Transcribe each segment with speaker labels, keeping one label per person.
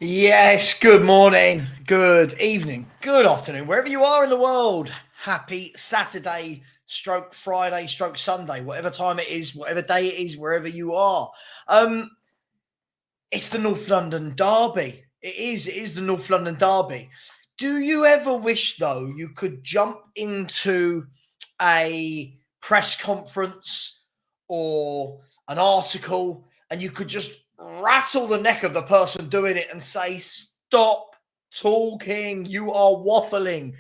Speaker 1: Yes, good morning, good evening, good afternoon, wherever you are in the world. Happy Saturday, stroke Friday, stroke Sunday, whatever time it is, whatever day it is, wherever you are. It's the North London Derby. It is the North London Derby. Do you ever wish, though, you could jump into a press conference or an article and you could just rattle the neck of the person doing it and say, "Stop talking, you are waffling"?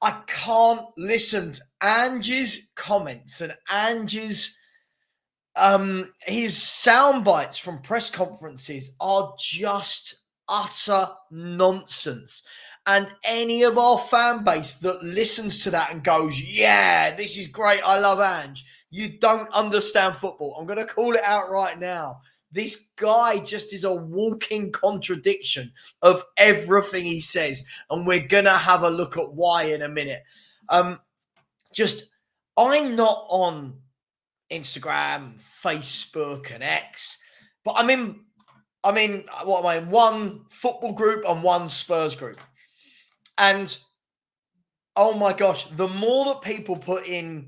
Speaker 1: I can't listen to Angie's comments and Angie's his sound bites from press conferences are just utter nonsense. And any of our fan base that listens to that and goes, "Yeah, this is great, I love Ange," you don't understand football. I'm going to call it out right now. This guy just is a walking contradiction of everything he says. And we're going to have a look at why in a minute. Just, I'm not on Instagram, Facebook, and X. But I'm in what am I in? One football group and one Spurs group. And oh my gosh, the more that people put in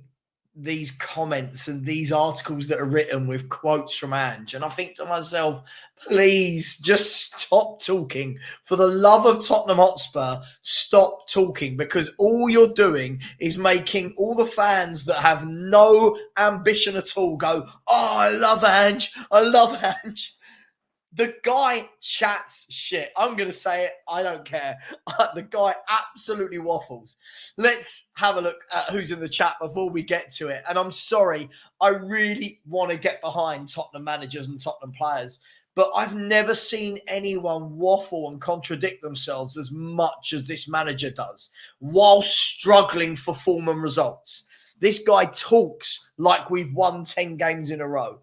Speaker 1: these comments and these articles that are written with quotes from Ange, and I think to myself, please just stop talking. For the love of Tottenham Hotspur, stop talking, because all you're doing is making all the fans that have no ambition at all go, "Oh, I love Ange. I love Ange." The guy chats shit. I'm going to say it. I don't care. The guy absolutely waffles. Let's have a look at who's in the chat before we get to it. And I'm sorry, I really want to get behind Tottenham managers and Tottenham players, but I've never seen anyone waffle and contradict themselves as much as this manager does while struggling for form and results. This guy talks like we've won 10 games in a row.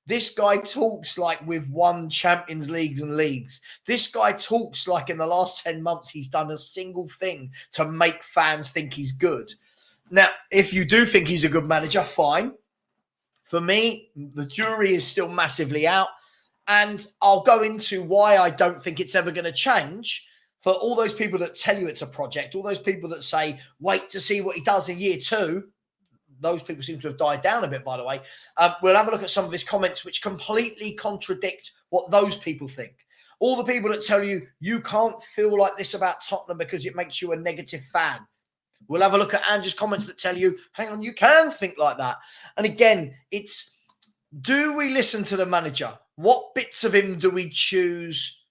Speaker 1: This guy talks like we've won Champions Leagues and leagues. This guy talks like in the last 10 months he's done a single thing to make fans think he's good. Now, if you do think he's a good manager, fine. For me, the jury is still massively out. And I'll go into why I don't think it's ever going to change. For all those people that tell you it's a project, all those people that say, wait to see what he does in year 2, those people seem to have died down a bit, by the way. We'll have a look at some of his comments, which completely contradict what those people think. All the people that tell you you can't feel like this about Tottenham because it makes you a negative fan. We'll have a look at Andrew's comments that tell you, hang on, you can think like that. And again, it's, do we listen to the manager? What bits of him do we choose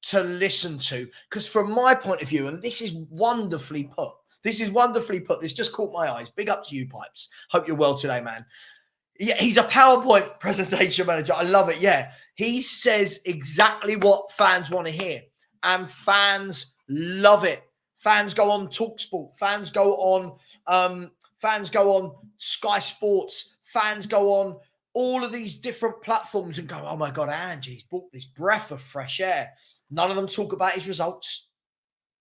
Speaker 1: to listen to? Because from my point of view, and this is wonderfully put, this just caught my eyes. Big up to you, Pipes. Hope you're well today, man. Yeah, he's a PowerPoint presentation manager. I love it. Yeah, he says exactly what fans want to hear, and fans love it. Fans go on TalkSport. Fans go on Sky Sports. Fans go on all of these different platforms and go, "Oh my God, Ange, he's brought this breath of fresh air." None of them talk about his results.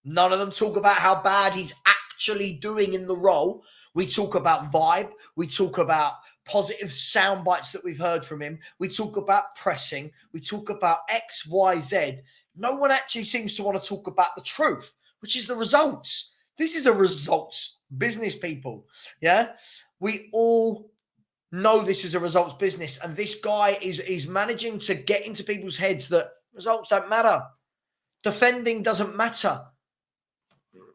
Speaker 1: None of them talk about how bad he's actually doing in the role. We talk about vibe. We talk about positive sound bites that we've heard from him. We talk about pressing. We talk about X, Y, Z. No one actually seems to want to talk about the truth, which is the results. This is a results business, people. Yeah. We all know this is a results business. And this guy is managing to get into people's heads that results don't matter. Defending doesn't matter.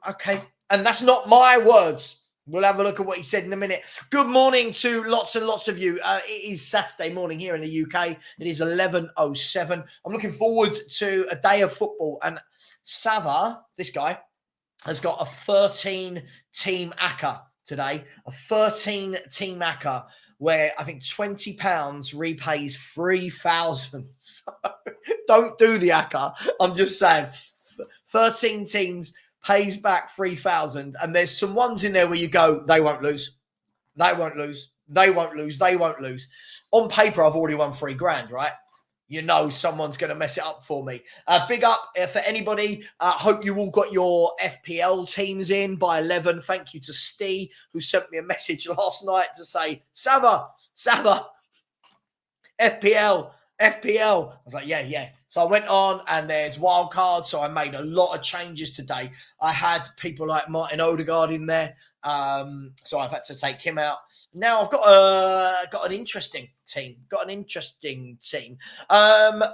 Speaker 1: Okay. And that's not my words. We'll have a look at what he said in a minute. Good morning to lots and lots of you. It is Saturday morning here in the UK. It is 11:07. I'm looking forward to a day of football. And Savva, this guy, has got a 13-team ACCA today. A 13-team ACCA where I think £20 repays 3,000. So don't do the ACCA. I'm just saying. 13 teams pays back 3,000, and there's some ones in there where you go, they won't lose. They won't lose. They won't lose. They won't lose. On paper, I've already won $3,000, right? You know someone's going to mess it up for me. Big up for anybody. Hope you all got your FPL teams in by 11. Thank you to Steve, who sent me a message last night to say, Savva, FPL. I was like, yeah. So I went on and there's wild cards. So I made a lot of changes today. I had people like Martin Odegaard in there. So I've had to take him out. Now I've got an interesting team.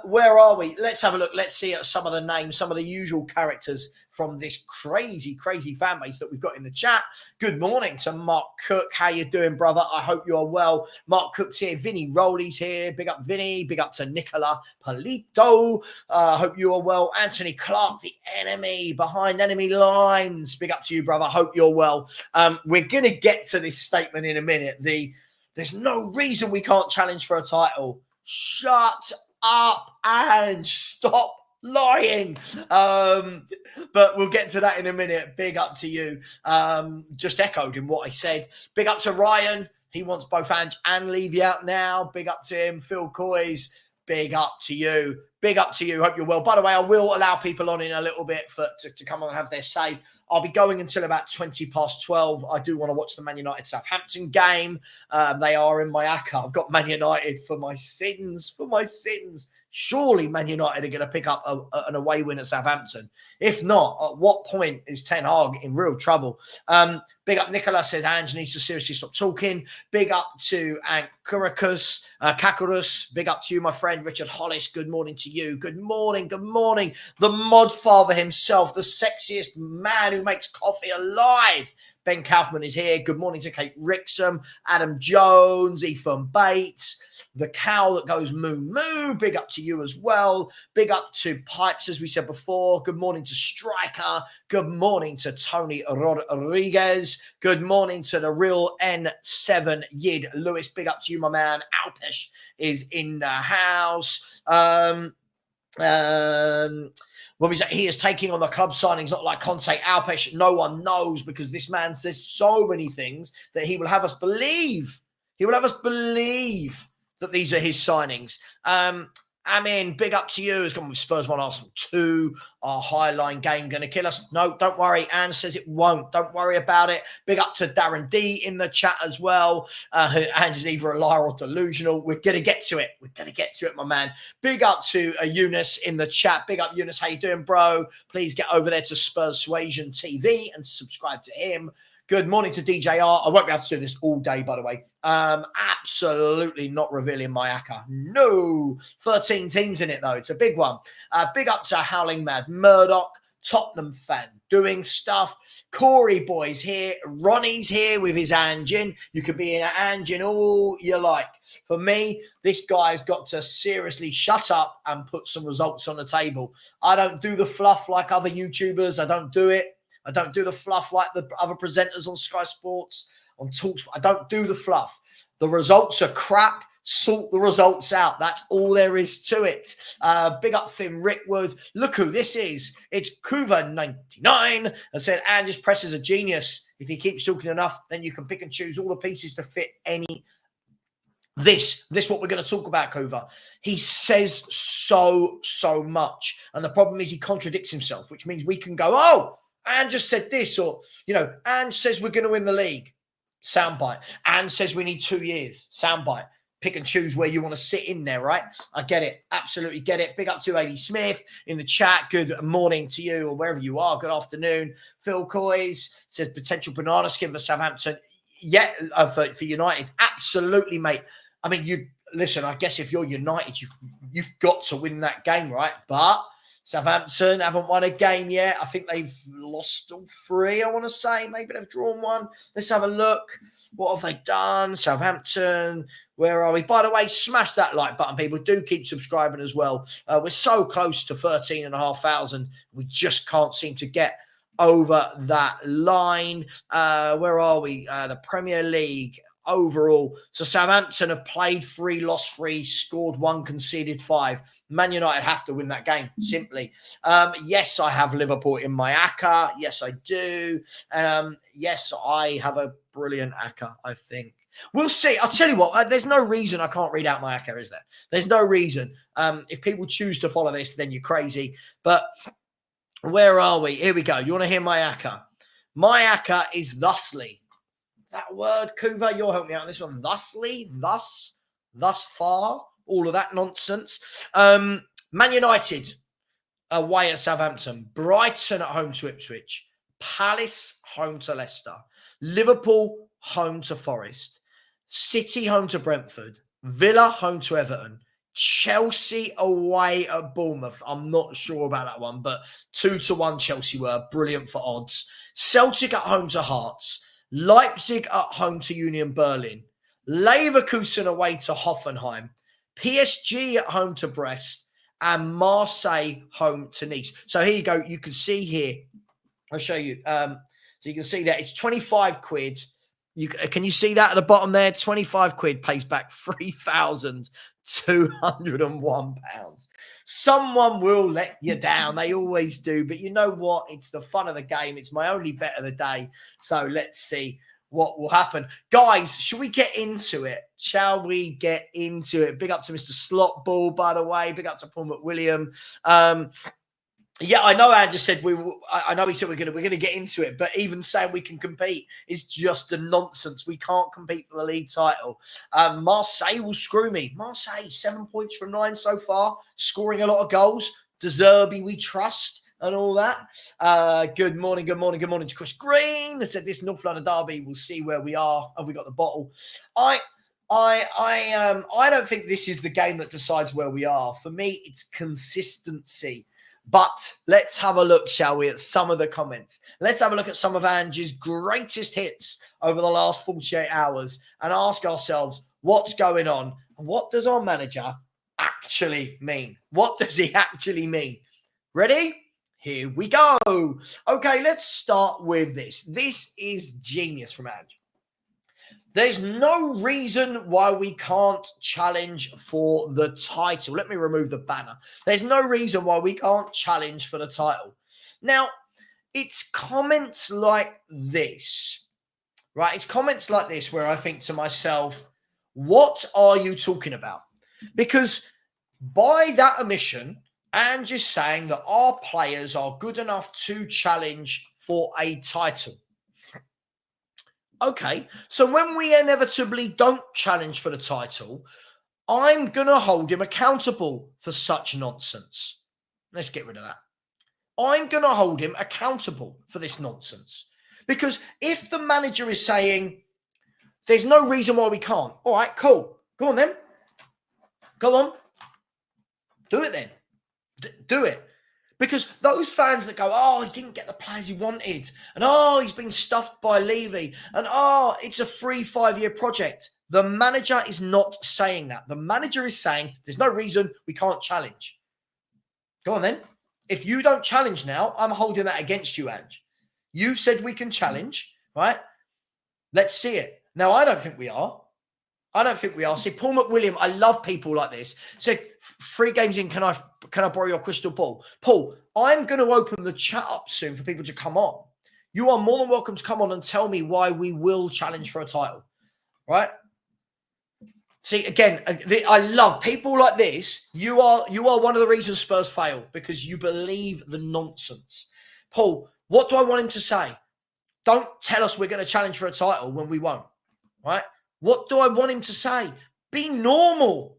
Speaker 1: Where are we? Let's have a look. Let's see some of the names, some of the usual characters from this crazy fan base that we've got in the chat. Good morning to Mark Cook. How you doing, brother? I hope you're well. Mark Cook's here. Vinny Rowley's here. Big up Vinny. Big up to Nicola Polito. Hope you are well. Anthony Clark, the enemy behind enemy lines. Big up to you, brother. Hope you're well. We're going to get to this statement in a minute. There's no reason we can't challenge for a title. Shut up and stop lying. But we'll get to that in a minute. Big up to you. Just echoed in what I said. Big up to Ryan. He wants both Ange and Levy out now. Big up to him. Phil COYS. Big up to you. Big up to you. Hope you're well. By the way, I will allow people on in a little bit to come on and have their say. I'll be going until about 12:20. I do want to watch the Man United Southampton game. They are in my ACCA. I've got Man United for my sins. Surely Man United are going to pick up an away win at Southampton. If not, at what point is Ten Hag in real trouble? Big up Nicola says Ange needs to seriously stop talking. Big up to Kakurus. Big up to you, my friend Richard Hollis. Good morning to you. Good morning. The mod father himself, the sexiest man who makes coffee alive. Ben Kaufman is here. Good morning to Kate Rixham, Adam Jones, Ethan Bates. The cow that goes moo moo. Big up to you as well. Big up to Pipes, as we said before. Good morning to Striker. Good morning to Tony Rodriguez. Good morning to the real N7 Yid Lewis. Big up to you, my man. Alpesh is in the house. When we say he is taking on the club signings, not like Conte, Alpesh, no one knows because this man says so many things that he will have us believe. That these are his signings. Big up to you. It's gone with Spurs 1, Arsenal 2. Our highline game going to kill us. No, don't worry. Anne says it won't. Don't worry about it. Big up to Darren D in the chat as well. Ange is either a liar or delusional. We're going to get to it. My man. Big up to Eunice in the chat. Big up, Eunice. How you doing, bro? Please get over there to Spurs Suasion TV and subscribe to him. Good morning to DJR. I won't be able to do this all day, by the way. Absolutely not revealing my ACCA. No. 13 teams in it, though. It's a big one. Big up to Howling Mad Murdoch, Tottenham fan doing stuff. Corey boy's here. Ronnie's here with his Angin. You could be in an Angin all you like. For me, this guy's got to seriously shut up and put some results on the table. I don't do the fluff like other YouTubers. I don't do it. I don't do the fluff like the other presenters on Sky Sports, on TalkSport. I don't do the fluff. The results are crap. Sort the results out. That's all there is to it. Big up Finn Rickwood. Look who this is. It's Kuva99. I said, Ange's press is a genius. If he keeps talking enough, then you can pick and choose all the pieces to fit any. This what we're going to talk about, Kuva. He says so much. And the problem is he contradicts himself, which means we can go, oh, Ange just said this, or, Ange says we're going to win the league. Soundbite. Ange says we need 2 years. Soundbite. Pick and choose where you want to sit in there, right? I get it. Absolutely get it. Big up to AD Smith in the chat. Good morning to you, or wherever you are. Good afternoon. Phil COYS says potential banana skin for Southampton. Yeah, for United. Absolutely, mate. I mean, listen, I guess if you're United, you've got to win that game, right? But Southampton haven't won a game yet. I think they've lost all 3, I want to say. Maybe they've drawn 1. Let's have a look. What have they done? Southampton, where are we? By the way, smash that like button, people. Do keep subscribing as well. We're so close to 13,500. We just can't seem to get over that line. Where are we? The Premier League overall. So Southampton have played 3, lost 3, scored 1, conceded 5. Man United have to win that game, simply. Yes, I have Liverpool in my ACCA. Yes, I do. Yes, I have a brilliant ACCA, I think. We'll see. I'll tell you what, there's no reason I can't read out my ACCA, is there? There's no reason. If people choose to follow this, then you're crazy. But where are we? Here we go. You want to hear my ACCA? My ACCA is thusly. That word, Kuva, you'll help me out on this one. Thusly, thus far. All of that nonsense. Man United away at Southampton, Brighton at home to Ipswich, Palace home to Leicester, Liverpool home to Forest, City home to Brentford, Villa home to Everton, Chelsea away at Bournemouth. I'm not sure about that one, but 2-1 Chelsea were brilliant for odds. Celtic at home to Hearts, Leipzig at home to Union Berlin, Leverkusen away to Hoffenheim, PSG at home to Brest, and Marseille home to Nice. So here you go. You can see here. I'll show you. So you can see that it's 25 quid. Can you see that at the bottom there? 25 quid pays back £3,201. Someone will let you down. They always do. But you know what? It's the fun of the game. It's my only bet of the day. So let's see what will happen. Guys, should we get into it? Shall we get into it? Big up to Mr. Slotball, by the way. Big up to Paul McWilliam. Yeah, I know Anne just said I know he said we're gonna get into it, but even saying we can compete is just a nonsense. We can't compete for the league title. Marseille will screw me. Marseille, 7 points from 9 so far, scoring a lot of goals. De Zerbi, we trust, and all that. Good morning to Chris Green. I said this North London derby. We'll see where we are. Have we got the bottle? I don't think this is the game that decides where we are. For me, it's consistency. But let's have a look, shall we, at some of the comments. Let's have a look at some of Angie's greatest hits over the last 48 hours and ask ourselves, what's going on? And what does our manager actually mean? What does he actually mean? Ready? Here we go. Okay, let's start with this. This is genius from Angie. There's no reason why we can't challenge for the title. Let me remove the banner. There's no reason why we can't challenge for the title. Now, it's comments like this, right? It's comments like this where I think to myself, what are you talking about? Because by that omission, and just saying that our players are good enough to challenge for a title. Okay, so when we inevitably don't challenge for the title, I'm going to hold him accountable for such nonsense. Let's get rid of that. I'm going to hold him accountable for this nonsense. Because if the manager is saying, there's no reason why we can't. All right, cool. Go on then. Go on. Do it then. Do it. Because those fans that go, oh, he didn't get the players he wanted. And, oh, he's been stuffed by Levy. And, oh, it's a free 5-year project. The manager is not saying that. The manager is saying there's no reason we can't challenge. Go on then. If you don't challenge now, I'm holding that against you, Ange. You've said we can challenge, right? Let's see it. Now, I don't think we are. See, Paul McWilliam, I love people like this. So 3 games in, can I borrow your crystal ball? Paul, I'm going to open the chat up soon for people to come on. You are more than welcome to come on and tell me why we will challenge for a title, right? See, again, I love people like this. You are one of the reasons Spurs fail, because you believe the nonsense. Paul, what do I want him to say? Don't tell us we're going to challenge for a title when we won't, right? What do I want him to say? Be normal.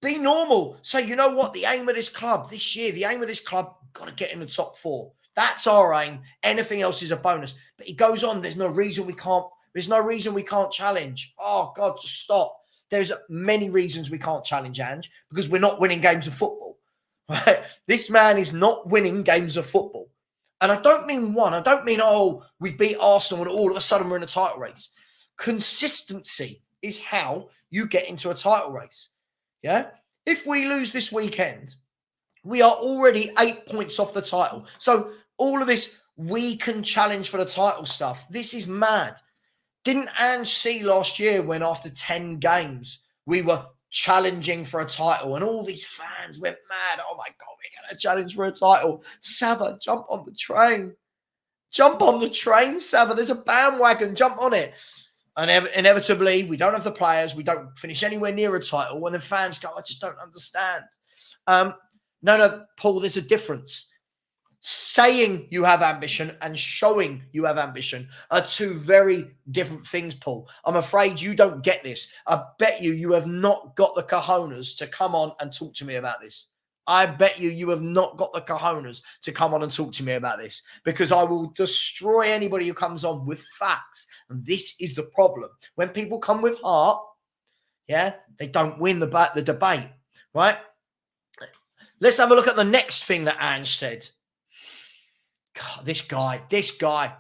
Speaker 1: Be normal. So you know what? The aim of this club this year, got to get in the top 4. That's our aim. Anything else is a bonus. But he goes on, there's no reason we can't challenge. Oh, God, just stop. There's many reasons we can't challenge, Ange, because we're not winning games of football. Right? This man is not winning games of football. And I don't mean one. I don't mean, oh, we beat Arsenal and all of a sudden we're in a title race. Consistency is how you get into a title race. Yeah. If we lose this weekend, we are already 8 points off the title. So all of this, we can challenge for the title stuff. This is mad. Didn't Ange see last year when after 10 games, we were challenging for a title and all these fans went mad. Oh my God, we're going to challenge for a title. Savva, jump on the train. Jump on the train, Savva. There's a bandwagon. Jump on it. And inevitably, we don't have the players. We don't finish anywhere near a title. When the fans go, I just don't understand. No, Paul, there's a difference. Saying you have ambition and showing you have ambition are 2 very different things, Paul. I'm afraid you don't get this. I bet you have not got the cojones to come on and talk to me about this. I bet you have not got the cojones to come on and talk to me about this, because I will destroy anybody who comes on with facts. And this is the problem. When people come with heart, yeah, they don't win the debate, right? Let's have a look at the next thing that Ange said. God, this guy.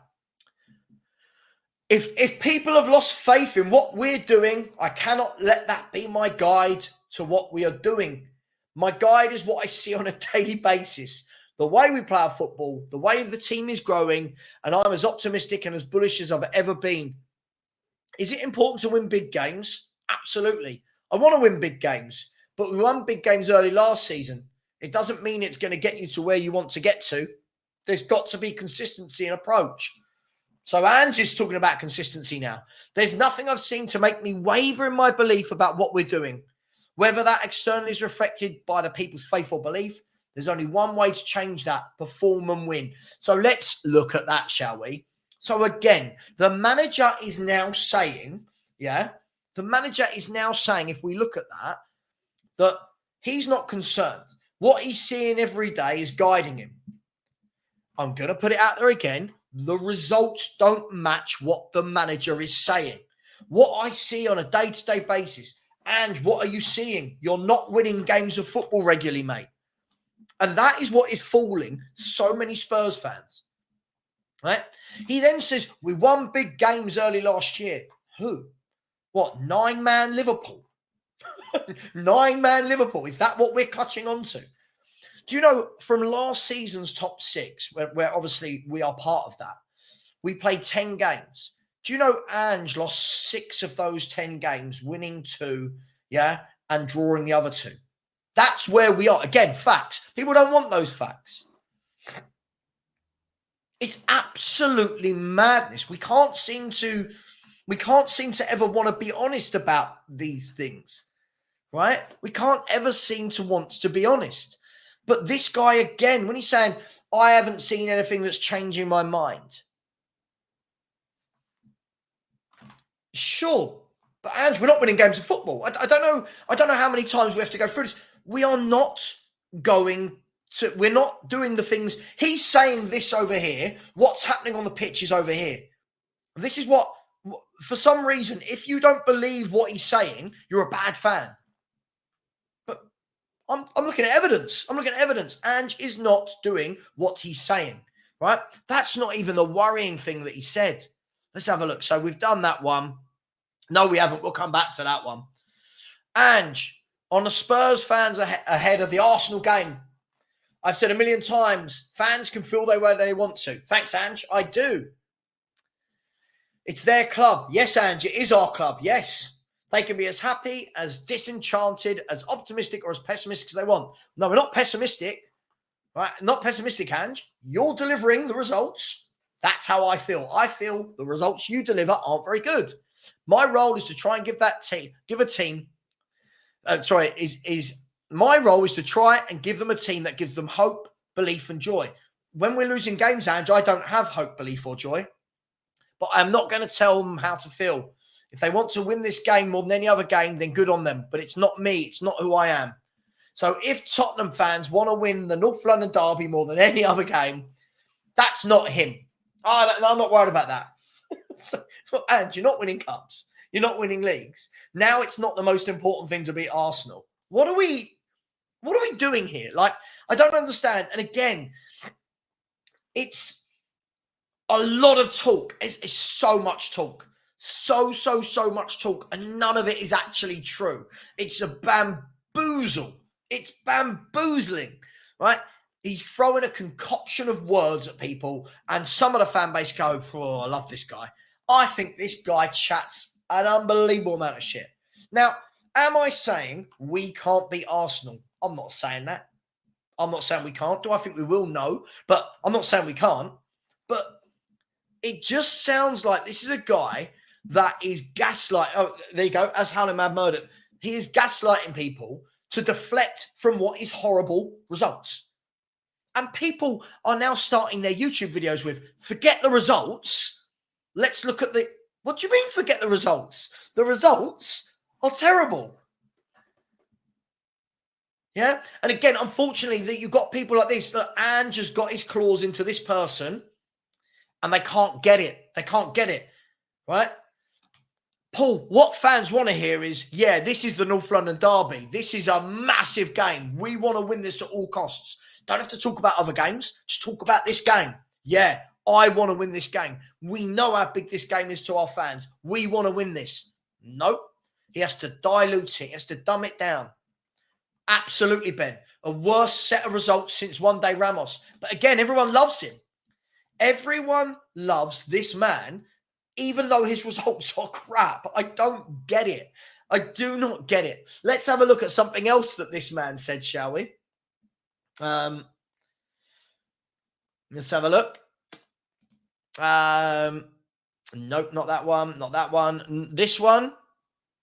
Speaker 1: If people have lost faith in what we're doing, I cannot let that be my guide to what we are doing. My guide is what I see on a daily basis. The way we play our football, the way the team is growing, and I'm as optimistic and as bullish as I've ever been. Is it important to win big games? Absolutely. I want to win big games, but we won big games early last season. It doesn't mean it's going to get you to where you want to get to. There's got to be consistency in approach. So Ange is talking about consistency now. There's nothing I've seen to make me waver in my belief about what we're doing. Whether that externally is reflected by the people's faith or belief, there's only one way to change that: perform and win. So let's look at that, shall we? So again, the manager is now saying, if we look at that he's not concerned. What he's seeing every day is guiding him. I'm going to put it out there again. The results don't match what the manager is saying. What I see on a day-to-day basis. And what are you seeing? You're not winning games of football regularly, mate. And that is what is fooling so many Spurs fans. Right? He then says, we won big games early last year. Who? What? 9-man Liverpool? 9-man Liverpool. Is that what we're clutching onto? Do you know, from last season's top 6, where obviously we are part of that, we played 10 games. Do you know Ange lost 6 of those 10 games, winning 2, and drawing the other 2? That's where we are. Again, facts. People don't want those facts. It's absolutely madness. We can't seem to ever want to be honest about these things, right? We can't ever seem to want to be honest. But this guy, again, when he's saying, I haven't seen anything that's changing my mind. Sure, but Ange, we're not winning games of football. I don't know how many times we have to go through this. We're not doing the things. He's saying this over here. What's happening on the pitch is over here. This is what, for some reason, if you don't believe what he's saying, you're a bad fan. But I'm looking at evidence. Ange is not doing what he's saying, right? That's not even the worrying thing that he said. Let's have a look. So we've done that one. No, we haven't. We'll come back to that one. Ange, on the Spurs fans ahead of the Arsenal game. I've said a million times, fans can feel they where they want to. Thanks, Ange. I do. It's their club. Yes, Ange, it is our club. Yes. They can be as happy, as disenchanted, as optimistic or as pessimistic as they want. No, we're not pessimistic. Right? Not pessimistic, Ange. You're delivering the results. That's how I feel. I feel the results you deliver aren't very good. My role is to try and my role is to try and give them a team that gives them hope, belief, and joy. When we're losing games, Ange, I don't have hope, belief, or joy. But I'm not going to tell them how to feel. If they want to win this game more than any other game, then good on them. But it's not me. It's not who I am. So if Tottenham fans want to win the North London derby more than any other game, that's not him. I'm not worried about that. And you're not winning cups. You're not winning leagues. Now it's not the most important thing to beat Arsenal. What are we doing here? Like, I don't understand. And again, it's a lot of talk. It's so much talk. So much talk. And none of it is actually true. It's a bamboozle. It's bamboozling, right? He's throwing a concoction of words at people, and some of the fan base go, oh, I love this guy. I think this guy chats an unbelievable amount of shit. Now, am I saying we can't beat Arsenal? I'm not saying that. I'm not saying we can't. Do I think we will? No. But I'm not saying we can't. But it just sounds like this is a guy that is gaslighting. Oh, there you go. As Howling Mad Murder. He is gaslighting people to deflect from what is horrible results. And people are now starting their YouTube videos with, forget the results. Let's look at what do you mean forget the results? The results are terrible. Yeah. And again, unfortunately, that you've got people like this that Ange has got his claws into this person and they can't get it. They can't get it. Right? Paul, what fans want to hear is, yeah, this is the North London derby. This is a massive game. We want to win this at all costs. Don't have to talk about other games. Just talk about this game. Yeah, I want to win this game. We know how big this game is to our fans. We want to win this. Nope. He has to dilute it. He has to dumb it down. Absolutely, Ben. A worse set of results since One Day Ramos. But again, everyone loves him. Everyone loves this man, even though his results are crap. I don't get it. I do not get it. Let's have a look at something else that this man said, shall we? Let's have a look. Nope, not that one. Not that one. This one.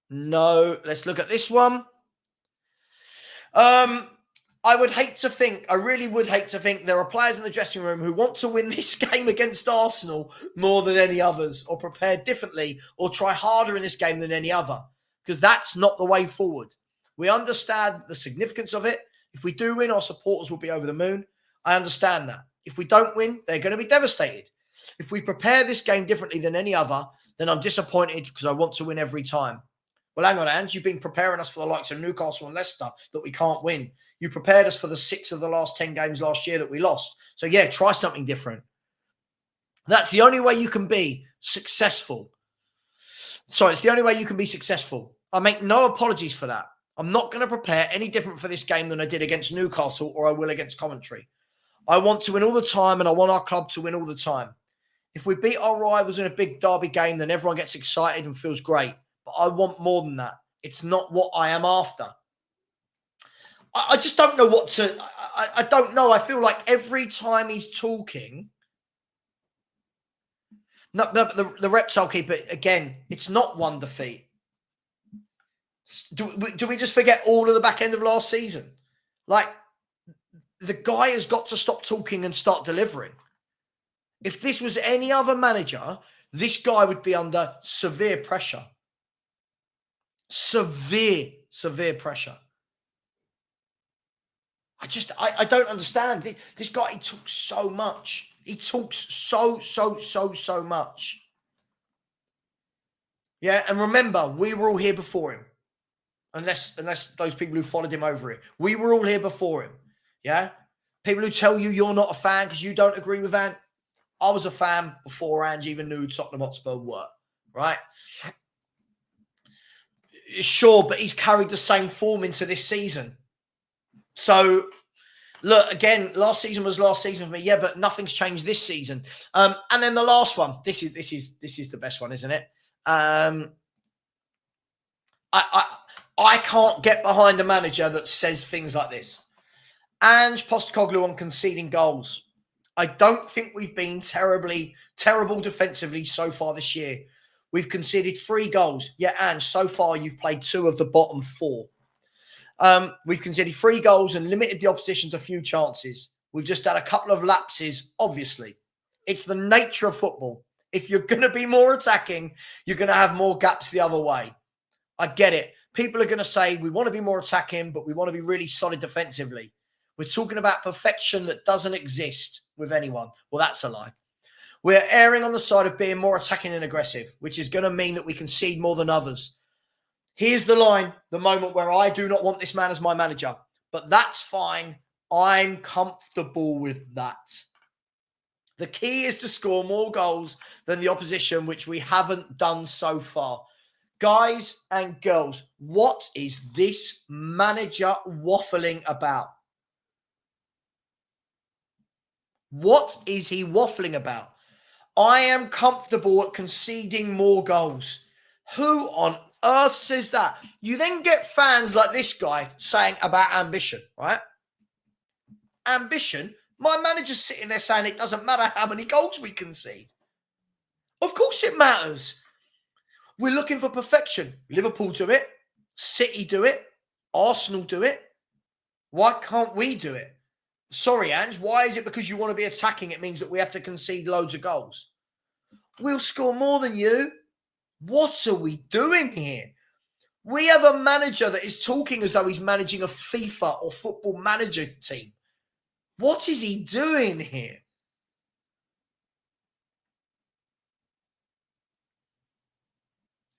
Speaker 1: No. Let's look at this one. I would hate to think, I really would hate to think there are players in the dressing room who want to win this game against Arsenal more than any others, or prepare differently, or try harder in this game than any other, because that's not the way forward. We understand the significance of it. If we do win, our supporters will be over the moon. I understand that. If we don't win, they're going to be devastated. If we prepare this game differently than any other, then I'm disappointed because I want to win every time. Well, hang on, Ange. You've been preparing us for the likes of Newcastle and Leicester that we can't win. You prepared us for the 6 of the last 10 games last year that we lost. So, yeah, try something different. That's the only way you can be successful. Sorry, it's the only way you can be successful. I make no apologies for that. I'm not going to prepare any different for this game than I did against Newcastle or I will against Coventry. I want to win all the time and I want our club to win all the time. If we beat our rivals in a big derby game, then everyone gets excited and feels great. But I want more than that. It's not what I am after. I just don't know what to... I don't know. I feel like every time he's talking... No, the Reptile Keeper, again, it's not one defeat. Do we just forget all of the back end of last season? Like, the guy has got to stop talking and start delivering. If this was any other manager, this guy would be under severe pressure. Severe pressure. I don't understand. This guy, he talks so much. He talks so much. Yeah, and remember, we were all here before him. Unless those people who followed him over it. We were all here before him. Yeah? People who tell you you're not a fan because you don't agree with Ant. I was a fan before Ange even knew who Tottenham Hotspur were. Right? Sure, but he's carried the same form into this season. So, look, again, last season was last season for me. Yeah, but nothing's changed this season. And then the last one. This is the best one, isn't it? I can't get behind a manager that says things like this. Ange Postecoglou on conceding goals. I don't think we've been terrible defensively so far this year. We've conceded 3 goals. Yeah, Ange, so far you've played 2 of the bottom 4. We've conceded 3 goals and limited the opposition to few chances. We've just had a couple of lapses, obviously. It's the nature of football. If you're going to be more attacking, you're going to have more gaps the other way. I get it. People are going to say, we want to be more attacking, but we want to be really solid defensively. We're talking about perfection that doesn't exist with anyone. Well, that's a lie. We're erring on the side of being more attacking and aggressive, which is going to mean that we concede more than others. Here's the line, the moment where I do not want this man as my manager. But that's fine. I'm comfortable with that. The key is to score more goals than the opposition, which we haven't done so far. Guys and girls, what is this manager waffling about? What is he waffling about? I am comfortable at conceding more goals. Who on earth says that? You then get fans like this guy saying about ambition, right? Ambition? My manager's sitting there saying it doesn't matter how many goals we concede. Of course it matters. We're looking for perfection. Liverpool do it. City do it. Arsenal do it. Why can't we do it? Sorry, Ange, why is it because you want to be attacking it means that we have to concede loads of goals? We'll score more than you. What are we doing here? We have a manager that is talking as though he's managing a FIFA or Football Manager team. What is he doing here?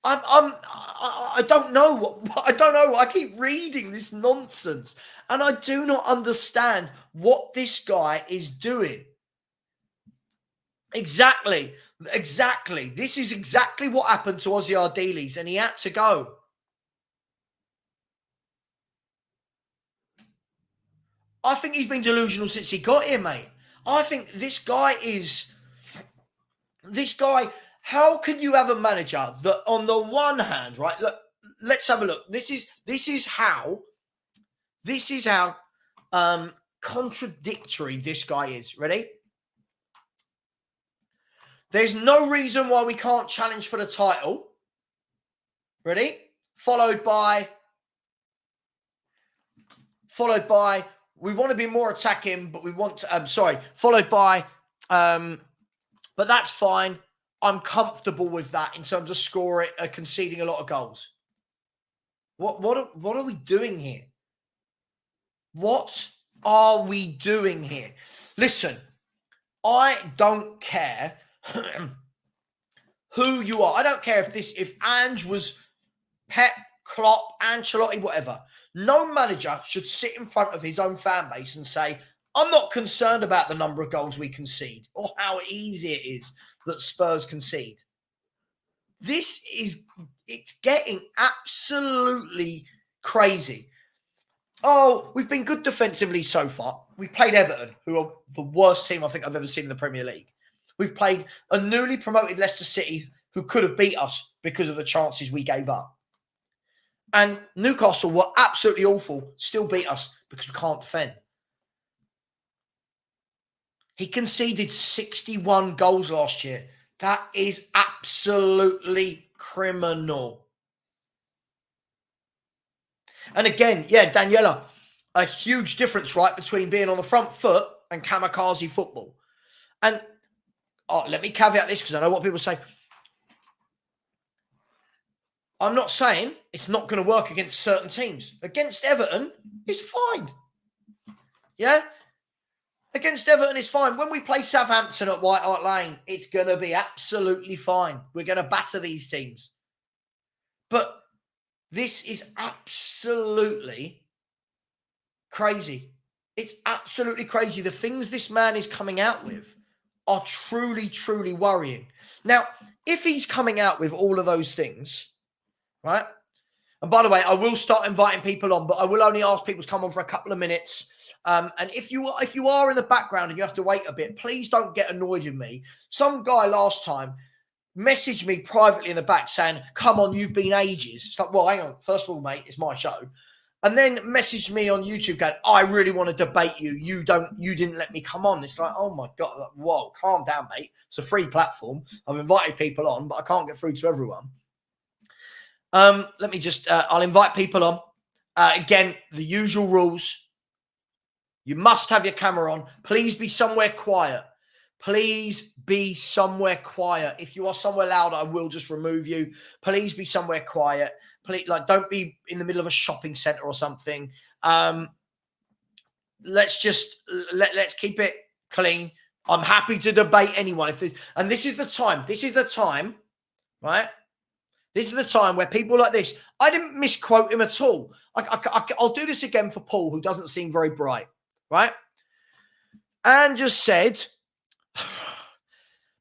Speaker 1: I don't know what I don't know. I keep reading this nonsense, and I do not understand what this guy is doing. Exactly. This is exactly what happened to Ozzy Ardiles, and he had to go. I think he's been delusional since he got here, mate. I think this guy, how can you have a manager that on the one hand, right? Look, let's have a look. This is how contradictory this guy is. Ready? There's no reason why we can't challenge for the title. Ready? Followed by, we want to be more attacking, but we want to, followed by, but that's fine. I'm comfortable with that in terms of scoring, conceding a lot of goals. What are we doing here? What are we doing here? Listen, I don't care who you are. I don't care if Ange was Pep, Klopp, Ancelotti, whatever. No manager should sit in front of his own fan base and say, I'm not concerned about the number of goals we concede or how easy it is that Spurs concede. It's getting absolutely crazy. Oh, we've been good defensively so far. We played Everton, who are the worst team I think I've ever seen in the Premier League. We've played a newly promoted Leicester City who could have beat us because of the chances we gave up. And Newcastle were absolutely awful, still beat us because we can't defend. He conceded 61 goals last year. That is absolutely criminal. And again, yeah, Daniela, a huge difference, right, between being on the front foot and kamikaze football. And let me caveat this because I know what people say. I'm not saying it's not going to work against certain teams. Against Everton, it's fine. Yeah? Against Everton, it's fine. When we play Southampton at White Hart Lane, it's going to be absolutely fine. We're going to batter these teams. But this is absolutely crazy. It's absolutely crazy. The things this man is coming out with are truly, truly worrying. Now, if he's coming out with all of those things, right? And by the way, I will start inviting people on, but I will only ask people to come on for a couple of minutes. And if you are in the background and you have to wait a bit, please don't get annoyed with me. Some guy last time messaged me privately in the back saying, come on, you've been ages. It's like, well, hang on. First of all, mate, it's my show. And then messaged me on YouTube going, I really want to debate you. You didn't let me come on. It's like, oh my God, whoa, calm down, mate. It's a free platform. I've invited people on, but I can't get through to everyone. Let me just, I'll invite people on. Again, the usual rules. You must have your camera on. Please be somewhere quiet. Please be somewhere quiet. If you are somewhere loud, I will just remove you. Please be somewhere quiet. Please, don't be in the middle of a shopping center or something. Let's keep it clean. I'm happy to debate anyone. And this is the time. This is the time, right? This is the time where people like this, I didn't misquote him at all. I'll do this again for Paul, who doesn't seem very bright, right? And just said,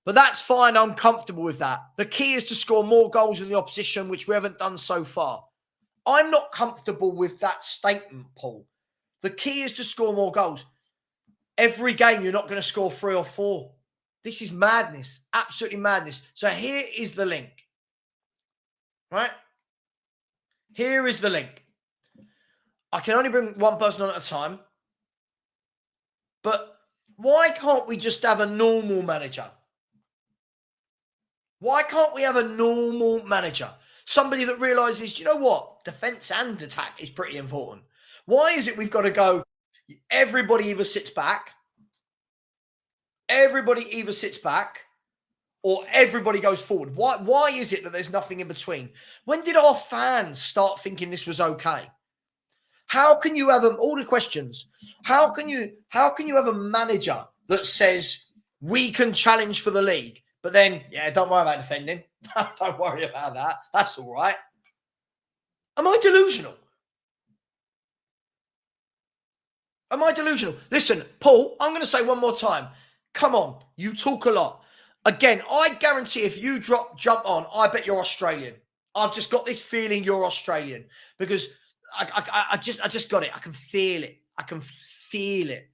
Speaker 1: but that's fine. I'm comfortable with that. The key is to score more goals than the opposition, which we haven't done so far. I'm not comfortable with that statement, Paul. The key is to score more goals. Every game, you're not going to score 3 or 4. This is madness. Absolutely madness. So here is the link. Right? Here is the link. I can only bring one person on at a time. But why can't we just have a normal manager? Why can't we have a normal manager? Somebody that realizes, you know what? Defense and attack is pretty important. Why is it we've got to go, everybody either sits back, or everybody goes forward? Why is it that there's nothing in between? When did our fans start thinking this was okay? How can you have all the questions? How can you have a manager that says we can challenge for the league, but then don't worry about defending. Don't worry about that. That's all right. Am I delusional? Am I delusional? Listen, Paul, I'm going to say one more time. Come on, you talk a lot. Again, I guarantee if you jump on, I bet you're Australian. I've just got this feeling you're Australian because I just got it. I can feel it. I can feel it.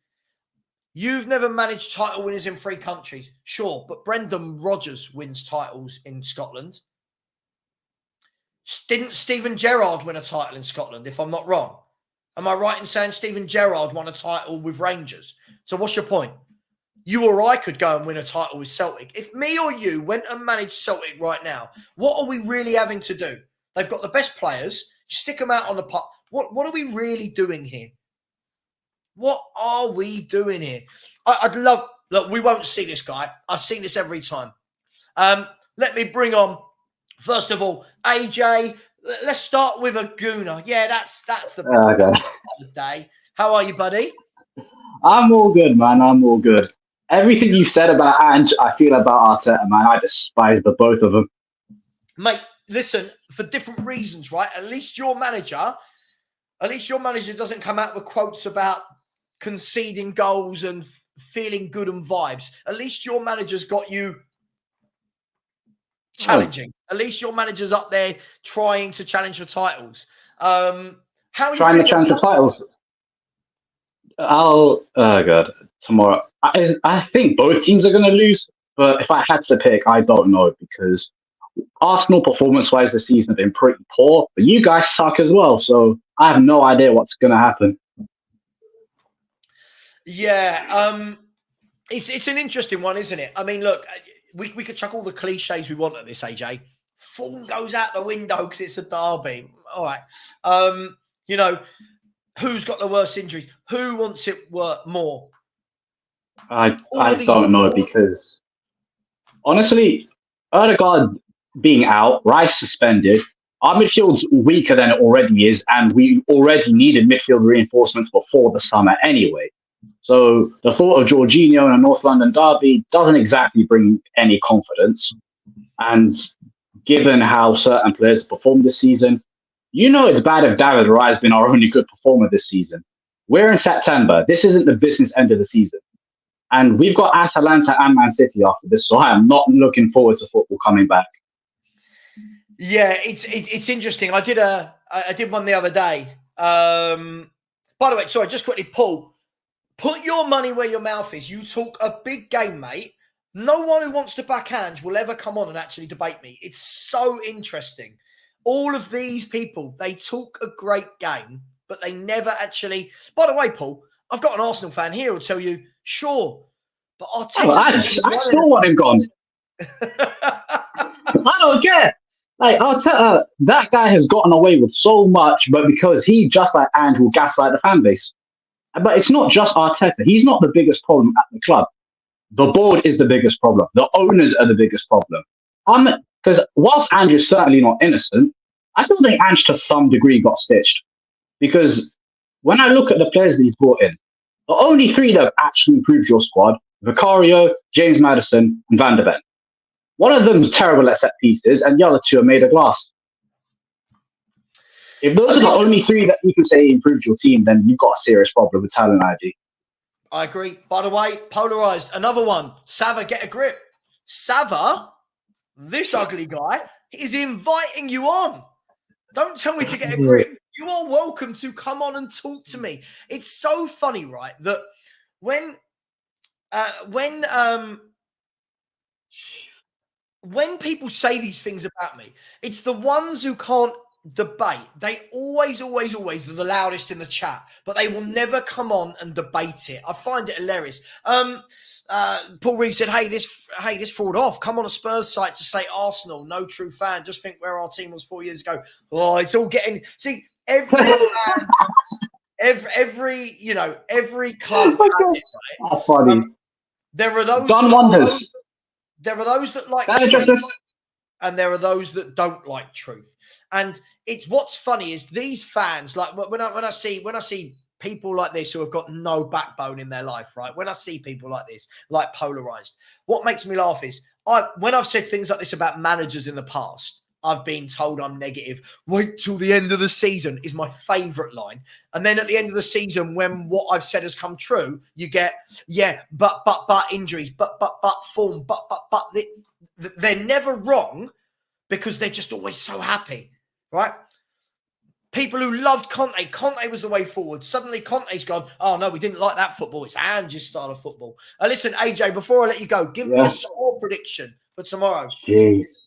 Speaker 1: You've never managed title winners in 3 countries. Sure, but Brendan Rodgers wins titles in Scotland. Didn't Steven Gerrard win a title in Scotland, if I'm not wrong? Am I right in saying Steven Gerrard won a title with Rangers? So what's your point? You or I could go and win a title with Celtic. If me or you went and managed Celtic right now, what are we really having to do? They've got the best players. You stick them out on the pot. What are we really doing here? What are we doing here? I'd love... Look, we won't see this guy. I've seen this every time. Let me bring on, first of all, AJ. Let's start with a gooner. Yeah, that's the day. How are you, buddy?
Speaker 2: I'm all good, man. I'm all good. Everything you said about Ange, I feel about Arteta, man. I despise the both of them.
Speaker 1: Mate, listen, for different reasons, right? At least your manager doesn't come out with quotes about conceding goals and feeling good and vibes. At least your manager's got you challenging. At least your manager's up there trying to challenge for titles. How are you
Speaker 2: trying to challenge for titles? God, tomorrow. I think both teams are going to lose, but if I had to pick, I don't know because Arsenal performance-wise this season have been pretty poor, but you guys suck as well, so I have no idea what's going to happen.
Speaker 1: Yeah, it's an interesting one, isn't it? I mean, look, we could chuck all the cliches we want at this, AJ. Form goes out the window because it's a derby. All right. Who's got the worst injuries? Who wants it more?
Speaker 2: I don't know because, honestly, Odegaard being out, Rice suspended, our midfield's weaker than it already is, and we already needed midfield reinforcements before the summer anyway. So the thought of Jorginho in a North London derby doesn't exactly bring any confidence. And given how certain players performed this season, it's bad if David Raya has been our only good performer this season. We're in September. This isn't the business end of the season. And we've got Atalanta and Man City after this, so I am not looking forward to football coming back.
Speaker 1: Yeah, it's interesting. I did one the other day. By the way, sorry, just quickly, Paul, put your money where your mouth is. You talk a big game, mate. No one who wants to back Ange will ever come on and actually debate me. It's so interesting. All of these people, they talk a great game, but they never actually... By the way, Paul, I've got an Arsenal fan here who'll tell you, sure, but
Speaker 2: I still want him gone. I don't care. Like, Arteta, that guy has gotten away with so much, but because he, just like Ange, will gaslight the fan base. But it's not just Arteta. He's not the biggest problem at the club. The board is the biggest problem. The owners are the biggest problem. Because whilst Ange is certainly not innocent, I still think Ange to some degree got stitched. Because when I look at the players that he's brought in, the only 3 that have actually improved your squad, Vicario, James Maddison, and Van der Ven. One of them is terrible at set pieces, and the other 2 are made of glass. If those are the only 3 that you can say improved your team, then you've got a serious problem with talent ID.
Speaker 1: I agree. By the way, polarized. Another one. Savva, get a grip. Savva, this ugly guy, is inviting you on. Don't tell me to get a grip. You are welcome to come on and talk to me. It's so funny, right, that when people say these things about me, it's the ones who can't debate. They always are the loudest in the chat, but they will never come on and debate it. I find it hilarious. Paul Reed said, hey, this fraud off. Come on a Spurs site to say Arsenal, no true fan. Just think where our team was 4 years ago. Oh, it's all getting... See, every fan, every club has it, right?
Speaker 2: That's funny.
Speaker 1: There are those...
Speaker 2: Done wonders.
Speaker 1: There are those that like truth, and there are those that don't like truth. And it's what's funny is these fans, like when I see people like this who have got no backbone in their life, right? When I see people like this, like polarized, what makes me laugh is when I've said things like this about managers in the past, I've been told I'm negative. Wait till the end of the season is my favorite line. And then at the end of the season, when what I've said has come true, you get, but injuries, but form, but. They're never wrong because they're just always so happy, right? People who loved Conte was the way forward. Suddenly Conte's gone, oh no, we didn't like that football. It's Ange's style of football. Listen, AJ, before I let you go, give me a score prediction for tomorrow.
Speaker 2: Jeez.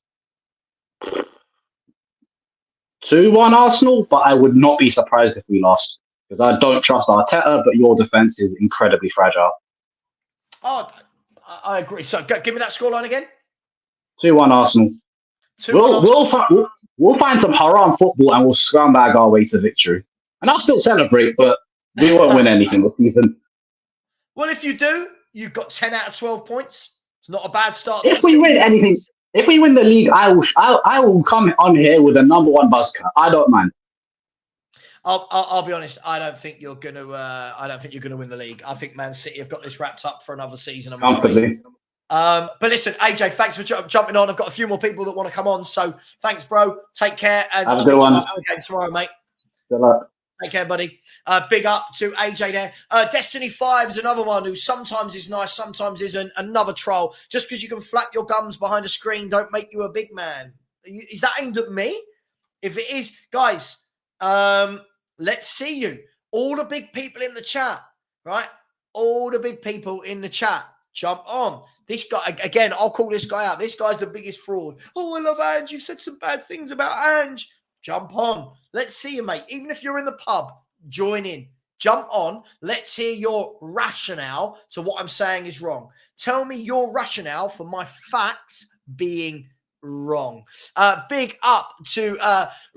Speaker 2: 2-1 Arsenal, but I would not be surprised if we lost because I don't trust Arteta, but your defense is incredibly fragile.
Speaker 1: Oh, I agree. So give me that scoreline again.
Speaker 2: 2-1 Arsenal. We'll find some haram football and we'll scumbag our way to victory. And I'll still celebrate, but we won't win anything this season.
Speaker 1: Well, if you do, you've got 10 out of 12 points. It's not a bad start.
Speaker 2: If we win anything, if we win the league, I will come on here with a number one buzz cut. I don't mind.
Speaker 1: I'll be honest. I don't think you're going to win the league. I think Man City have got this wrapped up for another season. But listen, AJ, thanks for jumping on. I've got a few more people that want to come on. So thanks, bro. Take care. And
Speaker 2: have a good one.
Speaker 1: Again tomorrow, mate.
Speaker 2: Good luck.
Speaker 1: Take care, buddy. Big up to AJ there. Destiny 5 is another one who sometimes is nice, sometimes isn't. Another troll. Just because you can flap your gums behind a screen don't make you a big man. Is that aimed at me? If it is, guys, let's see you. All the big people in the chat, right? All the big people in the chat. Jump on. This guy, again, I'll call this guy out. This guy's the biggest fraud. Oh, I love Ange. You've said some bad things about Ange. Jump on. Let's see you, mate. Even if you're in the pub, join in. Jump on. Let's hear your rationale to what I'm saying is wrong. Tell me your rationale for my facts being wrong. Big up to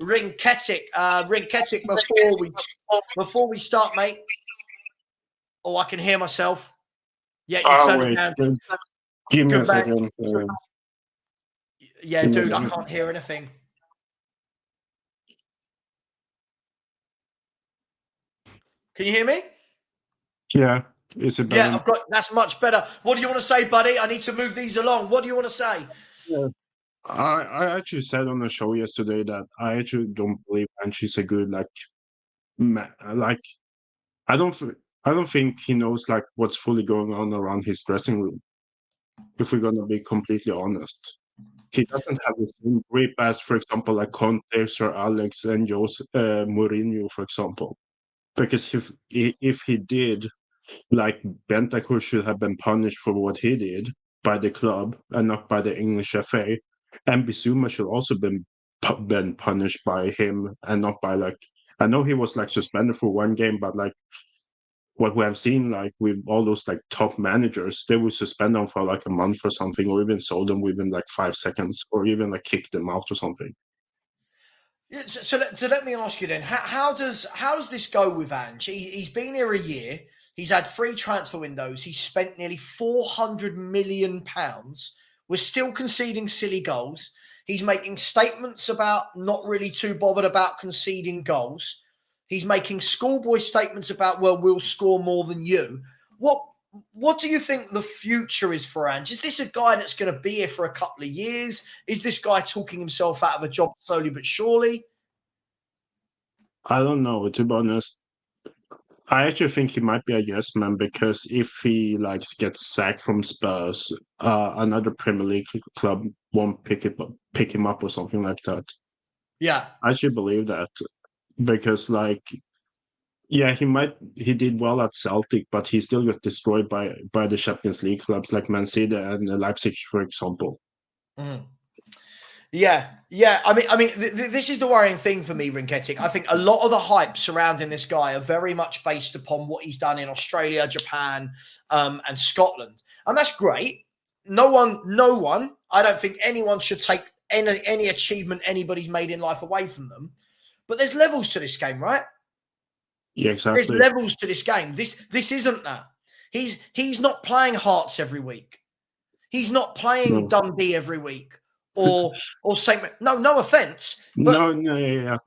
Speaker 1: Rinketic. Rinketic, before we start, mate. Oh, I can hear myself. Yeah, you turn it down.
Speaker 3: Give me a second.
Speaker 1: Yeah, dude, I can't hear anything. Can you hear me?
Speaker 3: Yeah. Is it better?
Speaker 1: Yeah, that's much better. What do you want to say, buddy? I need to move these along. What do you want to say?
Speaker 3: Yeah. I actually said on the show yesterday that I actually don't believe Ange's a good I don't think he knows what's fully going on around his dressing room. If we're gonna be completely honest, he doesn't have the same grip as, for example, like Conte, Sir Alex, and Jose Mourinho, for example. Because if he did, like Bentancur should have been punished for what he did by the club and not by the English FA, and Bissouma should also been punished by him and not by I know he was suspended for one game, but what we have seen with all those top managers, they would suspend them for a month or something, or even sold them within 5 seconds, or even kick them out or something.
Speaker 1: Yeah, so let me ask you then, how does this go with Ange? He's been here a year. He's had 3 transfer windows. He's spent nearly £400 million. We're still conceding silly goals. He's making statements about not really too bothered about conceding goals. He's making schoolboy statements about, well, we'll score more than you. What do you think the future is for Ange? Is this a guy that's going to be here for a couple of years? Is this guy talking himself out of a job slowly but surely?
Speaker 3: I don't know, to be honest. I actually think he might be a yes man, because if he gets sacked from Spurs, another Premier League club won't pick him up or something like that.
Speaker 1: Yeah,
Speaker 3: I actually believe that, because yeah, he did well at Celtic, but he still got destroyed by the Champions League clubs like Man City and Leipzig, for example.
Speaker 1: Mm. Yeah. I mean, this is the worrying thing for me, Rinketic. I think a lot of the hype surrounding this guy are very much based upon what he's done in Australia, Japan, and Scotland, and that's great. No one. I don't think anyone should take any achievement anybody's made in life away from them. But there's levels to this game, right?
Speaker 3: Yeah, exactly.
Speaker 1: There's levels to this game. This isn't that. He's not playing Hearts every week. He's not playing Dundee every week or St. No offense, but
Speaker 3: yeah.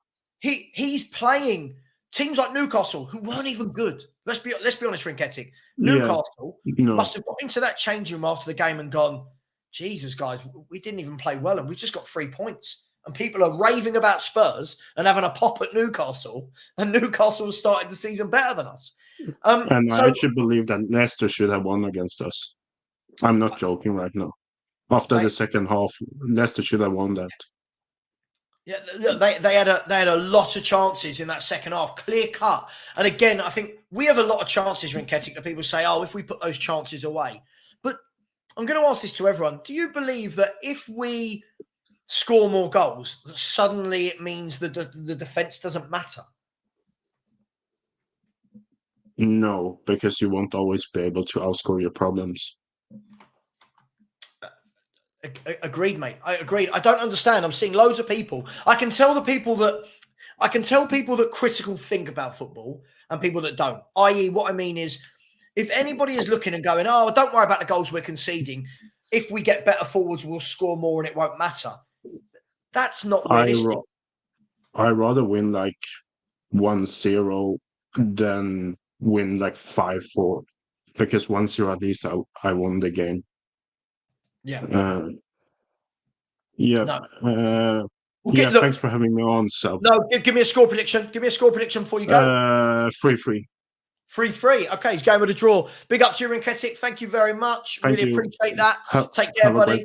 Speaker 1: He's playing teams like Newcastle who weren't even good. Let's be honest, Rinketic.
Speaker 3: Yeah.
Speaker 1: Newcastle must have got into that changing room after the game and gone, Jesus, guys, we didn't even play well and we just got 3 points. And people are raving about Spurs and having a pop at Newcastle, and Newcastle started the season better than us.
Speaker 3: And I actually believe that Leicester should have won against us. I'm not joking right now. After the second half, Leicester should have won that.
Speaker 1: Yeah, they had a lot of chances in that second half, clear cut. And again, I think we have a lot of chances, Rinketic, that people say, oh, if we put those chances away. But I'm going to ask this to everyone. Do you believe that if we score more goals, that suddenly it means that the defence doesn't matter?
Speaker 3: No, because you won't always be able to outscore your problems.
Speaker 1: Agreed, mate. I agreed. I don't understand. I'm seeing loads of people. I can tell people that critical think about football and people that don't. I.e., what I mean is, if anybody is looking and going, oh, don't worry about the goals we're conceding. If we get better forwards, we'll score more and it won't matter. That's not realistic.
Speaker 3: I rather win like 1-0 than win like 5-4, because 1-0 at least I won the game.
Speaker 1: Yeah.
Speaker 3: Thanks for having me on, Savva.
Speaker 1: No, give me a score prediction. Give me a score prediction before you go.
Speaker 3: 3-3.
Speaker 1: 3-3. Okay, he's going with a draw. Big up to you, Rinketic. Thank you very much. Really appreciate that. Take care, buddy.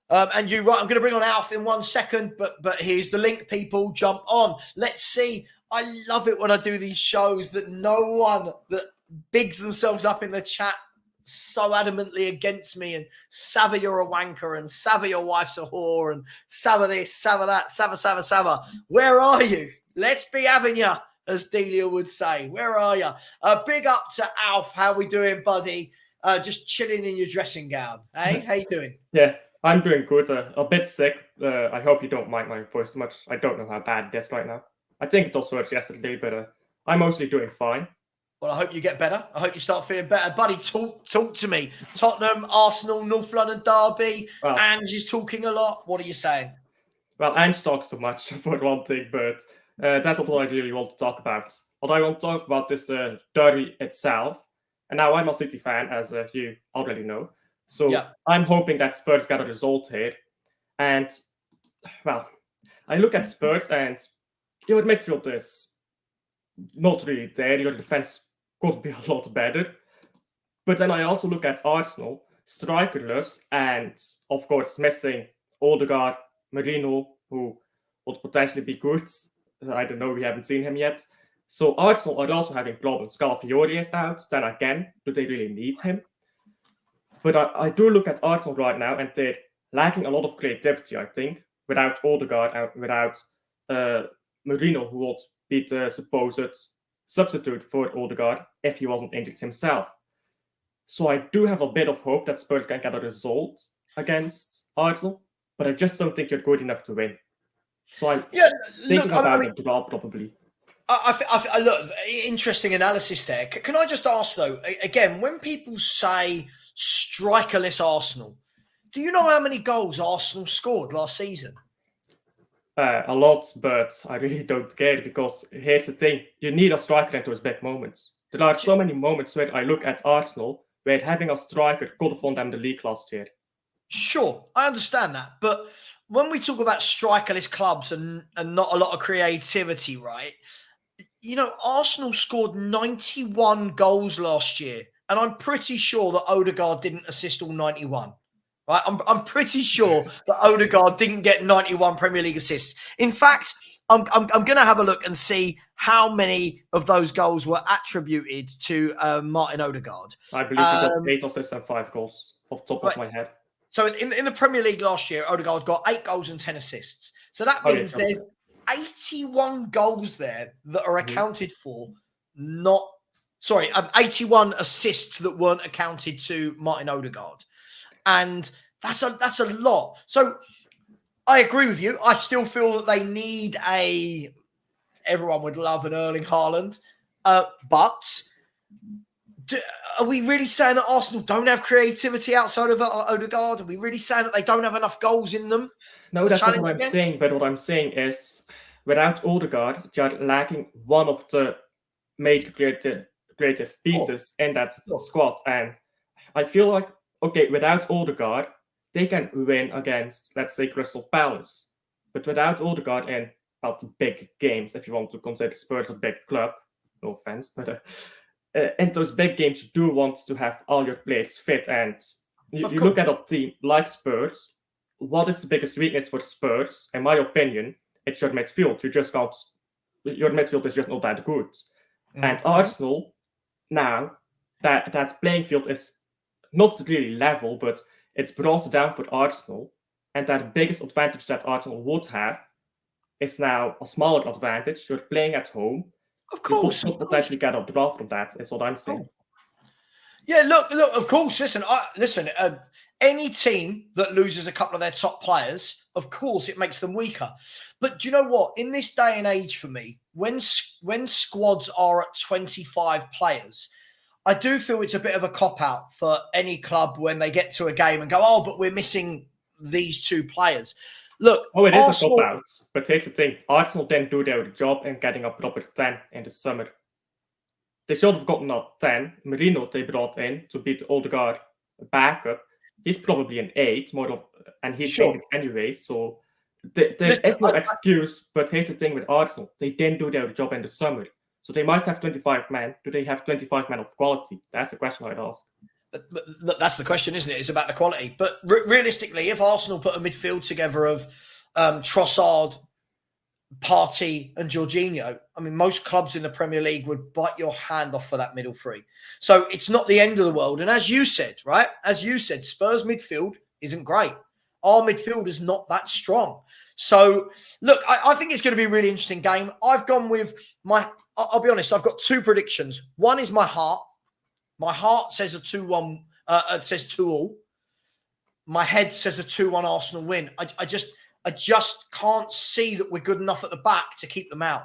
Speaker 1: And you, right, I'm going to bring on Alf in 1 second, but here's the link, people. Jump on. Let's see. I love it when I do these shows that no one that bigs themselves up in the chat so adamantly against me and Savva, you're a wanker, and Savva, your wife's a whore, and Savva this, Savva that, Savva. Where are you? Let's be having you, as Delia would say. Where are you? Big up to Alf. How we doing, buddy? Just chilling in your dressing gown. Hey, how you doing?
Speaker 4: Yeah, I'm doing good. A bit sick. I hope you don't mind my voice much. I don't know how bad it is right now. I think it was worse yesterday, but I'm mostly doing fine.
Speaker 1: Well, I hope you get better. I hope you start feeling better. Buddy, talk to me. Tottenham, Arsenal, North London derby. Well, Ange is talking a lot. What are you saying?
Speaker 4: Well, Ange talks too much, for one thing, but that's not what I really want to talk about. What I want to talk about is the derby itself. And now I'm a City fan, as you already know. So yeah. I'm hoping that Spurs get a result here. And, well, I look at Spurs and your midfield is not really there. Your defense could be a lot better. But then I also look at Arsenal, strikerless, and of course missing Odegaard, Marino, who would potentially be good. I don't know, we haven't seen him yet. So Arsenal are also having problems. Calafiori is out. Then again, do they really need him? But I do look at Arsenal right now, and they're lacking a lot of creativity, I think, without Odegaard and without Marino, who would be the supposed substitute for Odegaard if he wasn't injured himself. So I do have a bit of hope that Spurs can get a result against Arsenal, but I just don't think you're good enough to win. So I'm thinking about a draw probably.
Speaker 1: I look, interesting analysis there. Can I just ask though, again, when people say strikerless Arsenal, do you know how many goals Arsenal scored last season?
Speaker 4: A lot, but I really don't care, because here's the thing. You need a striker into his big moments. There are so many moments where I look at Arsenal where having a striker could have won them the league last year.
Speaker 1: Sure, I understand that. But when we talk about strikerless clubs and not a lot of creativity, right? You know, Arsenal scored 91 goals last year. And I'm pretty sure that Odegaard didn't assist all 91. Right, I'm pretty sure that Odegaard didn't get 91 Premier League assists. In fact, I'm going to have a look and see how many of those goals were attributed to Martin Odegaard.
Speaker 4: I believe he got 8 assists and 5 goals off the top of my head.
Speaker 1: So in the Premier League last year, Odegaard got 8 goals and 10 assists. So that means there's 81 goals there that are accounted for, 81 assists that weren't accounted to Martin Odegaard. And that's a lot. So I agree with you. I still feel that they need everyone would love an Erling Haaland. But Are we really saying that Arsenal don't have creativity outside of Odegaard? Are we really saying that they don't have enough goals in them?
Speaker 4: No, that's not what I'm saying. But what I'm saying is, without Odegaard, you're lacking one of the major creative pieces in that squad. And I feel like, okay, without Odegaard, they can win against, let's say, Crystal Palace. But without Odegaard in the big games, if you want to consider Spurs a big club, no offense, but in those big games, you do want to have all your players fit. And you look at a team like Spurs, what is the biggest weakness for Spurs? In my opinion, it's your midfield. Your midfield is just not that good. Mm-hmm. And Arsenal, now, that playing field is not really level, but it's brought down for Arsenal. And that biggest advantage that Arsenal would have is now a smaller advantage. You're playing at home.
Speaker 1: Of course.
Speaker 4: You could potentially get a draw from that, is what I'm saying.
Speaker 1: Yeah, look, of course, listen, any team that loses a couple of their top players, of course, it makes them weaker. But do you know what? In this day and age, for me, when squads are at 25 players, I do feel it's a bit of a cop-out for any club when they get to a game and go, oh, but we're missing these two players. Look,
Speaker 4: it is Arsenal, a cop-out. But here's the thing. Arsenal didn't do their job in getting a proper 10 in the summer. They should have gotten a 10. Merino they brought in to beat Odegaard backup. He's probably an 8, and he's injured anyway. So there is no excuse. But here's the thing with Arsenal. They didn't do their job in the summer. So they might have 25 men. Do they have 25 men of quality? That's a question I'd ask.
Speaker 1: But that's the question, isn't it? It's about the quality. But realistically, if Arsenal put a midfield together of Trossard, Partey and Jorginho, I mean, most clubs in the Premier League would bite your hand off for that middle three. So it's not the end of the world. And as you said, right? As you said, Spurs midfield isn't great. Our midfield is not that strong. So, look, I think it's going to be a really interesting game. I've gone with I'll be honest, I've got two predictions. One is my heart. My heart says a 2-1, says 2-2. My head says a 2-1 Arsenal win. I just can't see that we're good enough at the back to keep them out.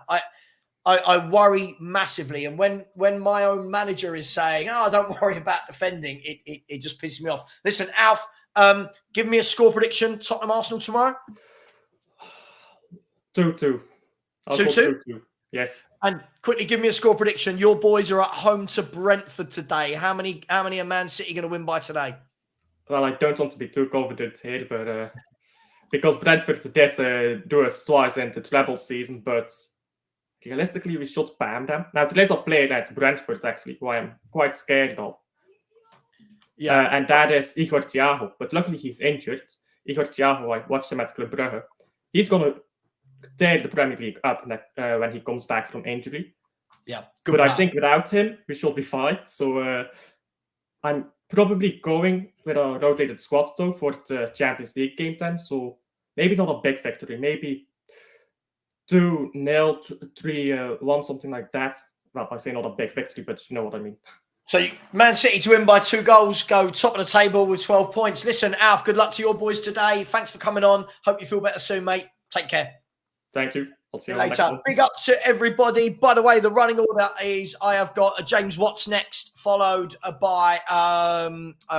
Speaker 1: I worry massively. And when my own manager is saying, oh, don't worry about defending, it just pisses me off. Listen, Alf, give me a score prediction. Tottenham Arsenal tomorrow?
Speaker 4: 2-2.
Speaker 1: 2-2?
Speaker 4: Yes.
Speaker 1: And quickly give me a score prediction. Your boys are at home to Brentford today. How many are Man City going to win by today?
Speaker 4: Well, I don't want to be too confident here, but because Brentford did do us twice in the treble season, but realistically, we should bam them. Now, today's a player at Brentford, actually, who I am quite scared of. Yeah. And that is Igor Thiago. But luckily, he's injured. Igor Thiago, I watched him at Club Brugge. He's going to tear the Premier League up when he comes back from injury.
Speaker 1: Yeah.
Speaker 4: But I think without him, we should be fine. So I'm probably going with a rotated squad, though, for the Champions League game then. So maybe not a big victory. Maybe 2-0, 3-1, something like that. Well, I say not a big victory, but you know what I mean.
Speaker 1: So Man City to win by 2 goals, go top of the table with 12 points. Listen, Alf, good luck to your boys today. Thanks for coming on. Hope you feel better soon, mate. Take care.
Speaker 4: Thank you. I'll see you
Speaker 1: later. Big up to everybody. By the way, the running order is I have got James Watts next, followed by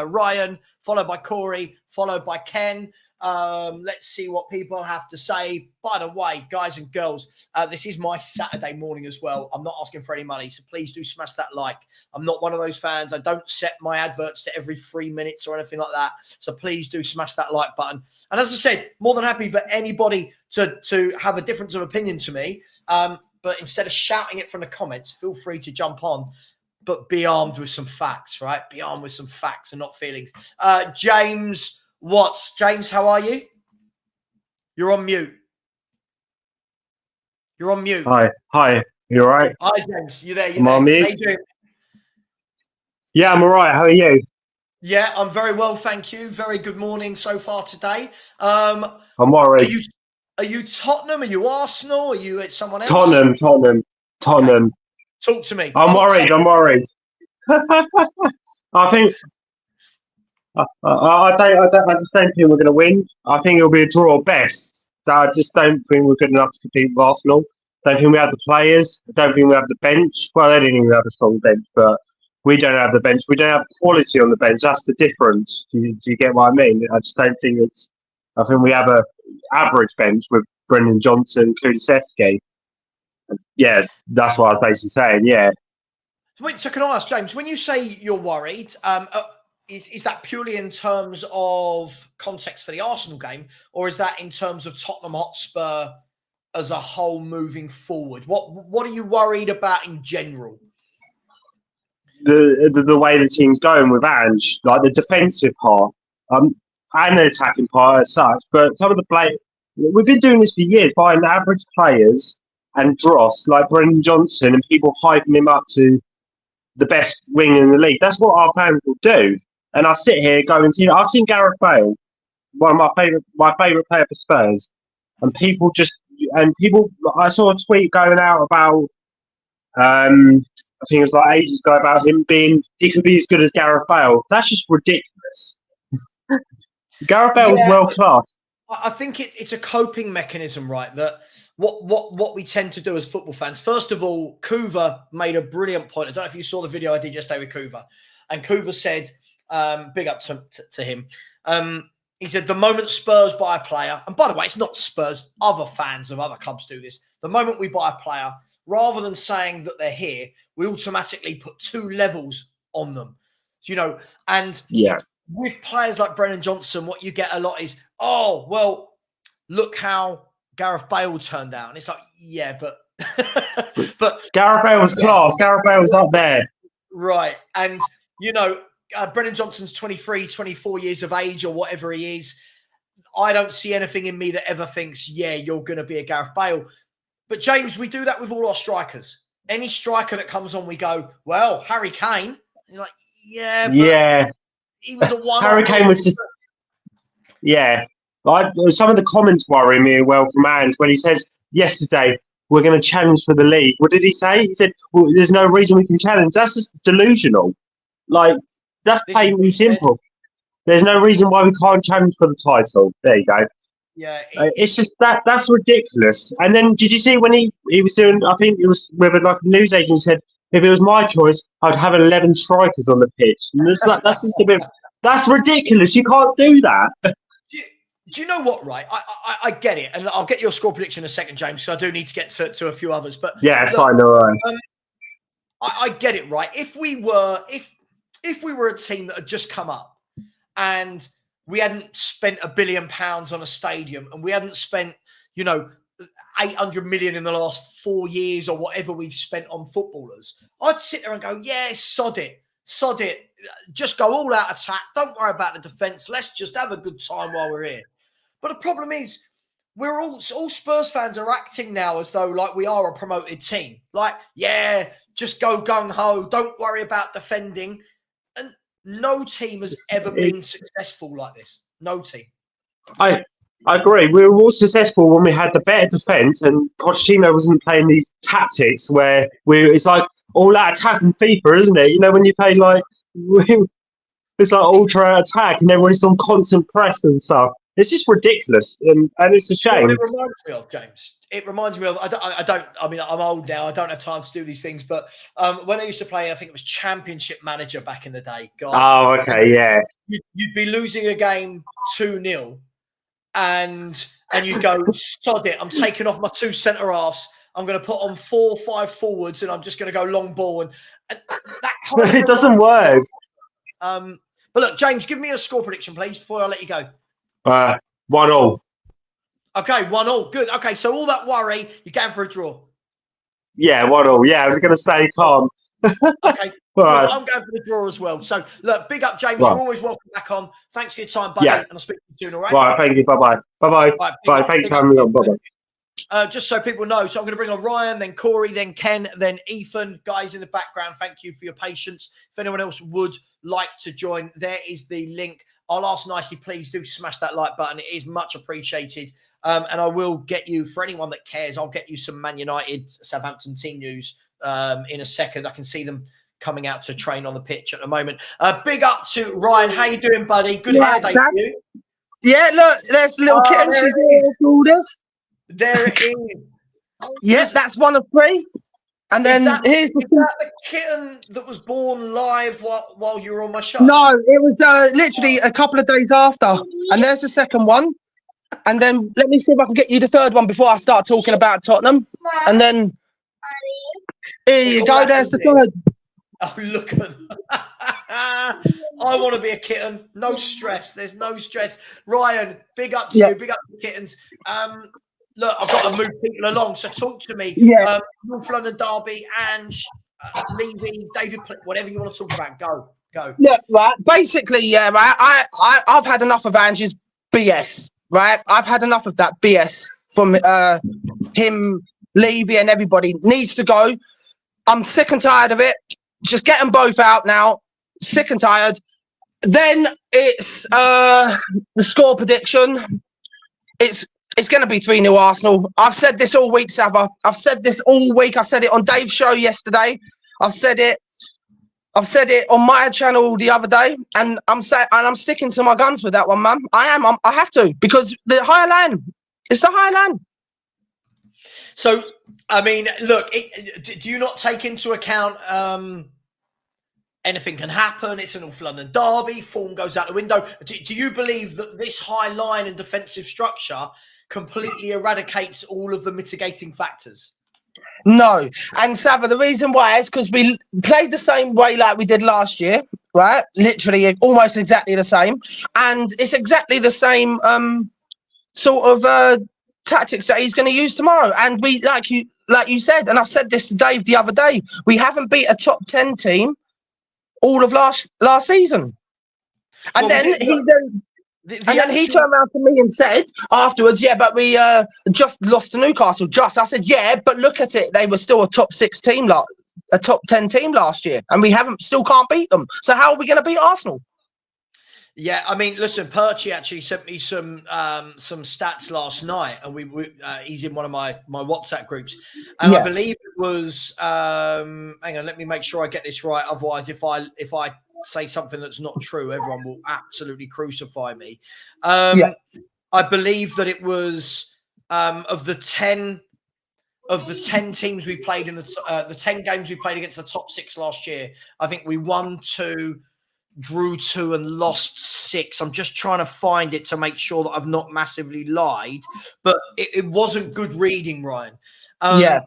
Speaker 1: Ryan, followed by Corey, followed by Ken. Let's see what people have to say. By the way, guys and girls, this is my Saturday morning as well. I'm not asking for any money, so please do smash that like. I'm not one of those fans. I don't set my adverts to every 3 minutes or anything like that. So please do smash that like button. And as I said, more than happy for anybody to have a difference of opinion to me. But instead of shouting it from the comments, feel free to jump on. But be armed with some facts, right? Be armed with some facts and not feelings. James Watts. James, how are you? You're on mute. You're on mute.
Speaker 5: Hi. You all right?
Speaker 1: Hi, James. You there?
Speaker 5: You there? How you doing? Yeah, I'm all right. How are you?
Speaker 1: Yeah, I'm very well, thank you. Very good morning so far today.
Speaker 5: I'm worried.
Speaker 1: Are you Tottenham? Are you Arsenal? Are you someone else?
Speaker 5: Tottenham. Okay.
Speaker 1: Talk to me.
Speaker 5: I'm worried. I think I don't think we're going to win. I think it'll be a draw best. I just don't think we're good enough to compete with Arsenal. Don't think we have the players. I don't think we have the bench. Well, they didn't even have a strong bench, but we don't have the bench. We don't have quality on the bench. That's the difference. Do you get what I mean? I just don't think it's. I think we have a average bench with Brendan Johnson, Kulusevski. Yeah, that's what I was basically saying. Yeah.
Speaker 1: Wait, so can I ask, James, when you say you're worried, is that purely in terms of context for the Arsenal game, or is that in terms of Tottenham Hotspur as a whole moving forward? What are you worried about in general?
Speaker 5: The way the team's going with Ange, like the defensive part, and the attacking part as such. But some of the we've been doing this for years, buying average players and dross like Brendan Johnson, and people hyping him up to the best wing in the league. That's what our fans will do. And I sit here, go and see. I've seen Gareth Bale, one of my favourite player for Spurs, and people. I saw a tweet going out about. I think it was like ages ago about him he could be as good as Gareth Bale. That's just ridiculous. Gareth Bale was world class.
Speaker 1: I think it's a coping mechanism, right? That what we tend to do as football fans. First of all, Kuva made a brilliant point. I don't know if you saw the video I did yesterday with Kuva, and Kuva said, "Big up to him." He said, "The moment Spurs buy a player, and by the way, it's not Spurs. Other fans of other clubs do this. The moment we buy a player, rather than saying that they're here, we automatically put 2 levels on them. So, and with players like Brendan Johnson, what you get a lot is, oh, well, look how Gareth Bale turned out. And it's like, yeah, but
Speaker 5: Gareth Bale was class. Gareth Bale was up there.
Speaker 1: Right. And, Brendan Johnson's 23, 24 years of age or whatever he is. I don't see anything in me that ever thinks, yeah, you're going to be a Gareth Bale. But, James, we do that with all our strikers. Any striker that comes on, we go, well, Harry Kane. And you're like, yeah, but he was a one.
Speaker 5: Harry Kane was just, some of the comments worry me from Ange when he says, yesterday, we're going to challenge for the league. What did he say? He said, well, there's no reason we can challenge. That's just delusional. Like, that's plainly simple. There's no reason why we can't challenge for the title. There you go.
Speaker 1: Yeah,
Speaker 5: it's just that's ridiculous. And then did you see when he was doing? I think it was with a news agent. He said, "If it was my choice, I'd have 11 strikers on the pitch." And it's like that's just a bit. That's ridiculous. You can't do that.
Speaker 1: Do you know what? Right, I get it, and I'll get your score prediction in a second, James. So I do need to get to a few others. But
Speaker 5: yeah, it's fine. All right.
Speaker 1: I get it. Right, if we were a team that had just come up and we hadn't spent £1 billion on a stadium, and we hadn't spent, 800 million in the last 4 years or whatever we've spent on footballers, I'd sit there and go, yeah, sod it. Just go all out attack. Don't worry about the defence. Let's just have a good time while we're here. But the problem is, we're all Spurs fans are acting now as though like we are a promoted team. Like, yeah, just go gung-ho. Don't worry about defending. And no team has ever been successful like this. No team.
Speaker 5: I agree. We were all successful when we had the better defence, and Pochettino wasn't playing these tactics where it's like all out attack in FIFA, isn't it? When you play like it's like ultra attack and everyone's on constant press and stuff. It's just ridiculous, and it's a shame.
Speaker 1: It reminds me of, James. It reminds me of. I mean, I'm old now. I don't have time to do these things. But when I used to play, I think it was Championship Manager back in the day. God,
Speaker 5: oh, okay, yeah.
Speaker 1: You'd be losing a game 2-0, and you'd go, sod it. I'm taking off my 2 centre halves. I'm going to put on 4 or 5 forwards, and I'm just going to go long ball. And that kind of
Speaker 5: it doesn't work.
Speaker 1: But look, James, give me a score prediction, please, before I let you go.
Speaker 5: 1-1.
Speaker 1: Okay, 1-1. Good. Okay, so all that worry, you're going for a draw.
Speaker 5: Yeah, 1-1. Yeah, I was going to stay calm.
Speaker 1: Okay, well, I'm going for the draw as well. So, look, big up, James. Right. You're always welcome back on. Thanks for your time, buddy. Yeah. And I'll speak to you soon, all right?
Speaker 5: Right, thank you. Bye-bye. Bye-bye. Right, bye. Thank you for having me on. Bye-bye.
Speaker 1: Just so people know, so I'm going to bring on Ryan, then Corey, then Ken, then Ethan. Guys in the background, thank you for your patience. If anyone else would like to join, there is the link. I'll ask nicely, please do smash that like button. It is much appreciated. And I will get you, for anyone that cares, I'll get you some Man United Southampton team news in a second. I can see them coming out to train on the pitch at the moment. Big up to Ryan. How you doing, buddy? Good hair day for you.
Speaker 6: Yeah, look, there's little kitten. She's here. All this.
Speaker 1: There it is.
Speaker 6: Yes, that's one of 3. And then here's
Speaker 1: is that the kitten that was born live while you were on my show?
Speaker 6: No, it was literally a couple of days after. And there's the second one. And then let me see if I can get you the third one before I start talking about Tottenham. And then here you go. There's the third.
Speaker 1: Oh, look at that. I want to be a kitten. No stress. There's no stress. Ryan, big up to you. Big up to the kittens. Look, I've got to move people along. So talk to me.
Speaker 6: Yeah.
Speaker 1: North London Derby, Ange, Levy, David, whatever you want to talk about. Go.
Speaker 6: Look, right. Basically, yeah, right. I've had enough of Ange's BS, right? I've had enough of that BS from him, Levy, and everybody. Needs to go. I'm sick and tired of it. Just get them both out now. Sick and tired. Then it's the score prediction. It's going to be 3-0 Arsenal. I've said this all week, Savva. I've said this all week. I said it on Dave's show yesterday. I've said it on my channel the other day, and I'm sticking to my guns with that one, man. I have to, because the higher line. It's the higher line.
Speaker 1: So, I mean, look, do you not take into account anything can happen? It's a North London derby. Form goes out the window. Do you believe that this high line and defensive structure completely eradicates all of the mitigating factors?
Speaker 6: No. And Savva, the reason why is because we played the same way like we did last year, right? Literally almost exactly the same. And it's exactly the same sort of tactics that he's going to use tomorrow. And we, like you said, and I've said this to Dave the other day, we haven't beat a top 10 team all of last season. And then he turned around to me and said afterwards, yeah, but we just lost to Newcastle. I said, yeah, but look at it. They were still a top 6 team, a top 10 team last year, and we still can't beat them. So how are we going to beat Arsenal?
Speaker 1: Yeah, I mean, listen, Perchy actually sent me some stats last night, and he's in one of my WhatsApp groups, and I believe it was hang on, let me make sure I get this right. Otherwise, if I say something that's not true, everyone will absolutely crucify me. I believe that it was of the 10 teams we played in the 10 games we played against the top 6 last year. I think we won 2. Drew 2 and lost 6. I'm just trying to find it to make sure that I've not massively lied, but it wasn't good reading, Ryan. And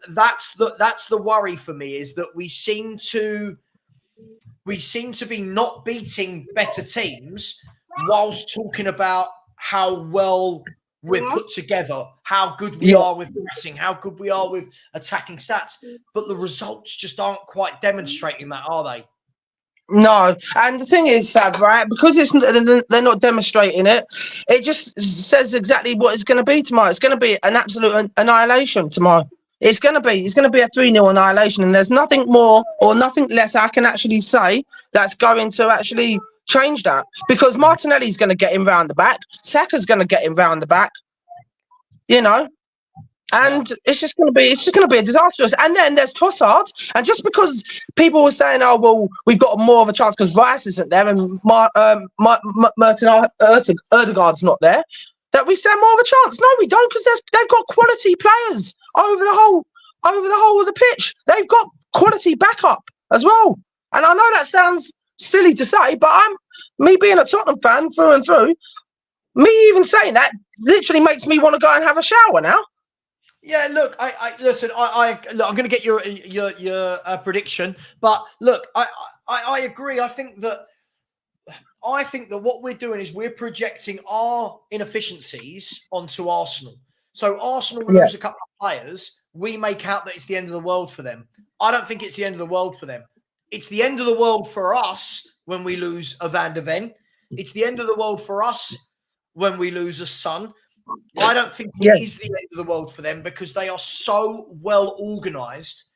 Speaker 1: that's the worry for me, is that we seem to be not beating better teams whilst talking about how well we're put together, how good we are with pressing, how good we are with attacking stats, but the results just aren't quite demonstrating that, are they?
Speaker 6: No, and the thing is, Sav, right? Because they're not demonstrating it. It just says exactly what it's going to be tomorrow. It's going to be an absolute annihilation tomorrow. It's going to be a 3-0 annihilation, and there's nothing more or nothing less I can actually say that's going to actually change that. Because Martinelli's going to get him round the back, Saka's going to get him round the back. You know. And it's just going to be a disastrous. And then there's Trossard. And just because people were saying, oh, well, we've got more of a chance because Rice isn't there and Martin Ødegaard's not there, that we stand more of a chance. No, we don't, because they've got quality players over the whole of the pitch. They've got quality backup as well. And I know that sounds silly to say, but me being a Tottenham fan through and through, me even saying that literally makes me want to go and have a shower now.
Speaker 1: Yeah, look, listen. I'm going to get your prediction, but look, I agree. I think that what we're doing is we're projecting our inefficiencies onto Arsenal. So Arsenal lose a couple of players, we make out that it's the end of the world for them. I don't think it's the end of the world for them. It's the end of the world for us when we lose a Van de Ven. It's the end of the world for us when we lose a Son. I don't think it is the end of the world for them, because they are so well organised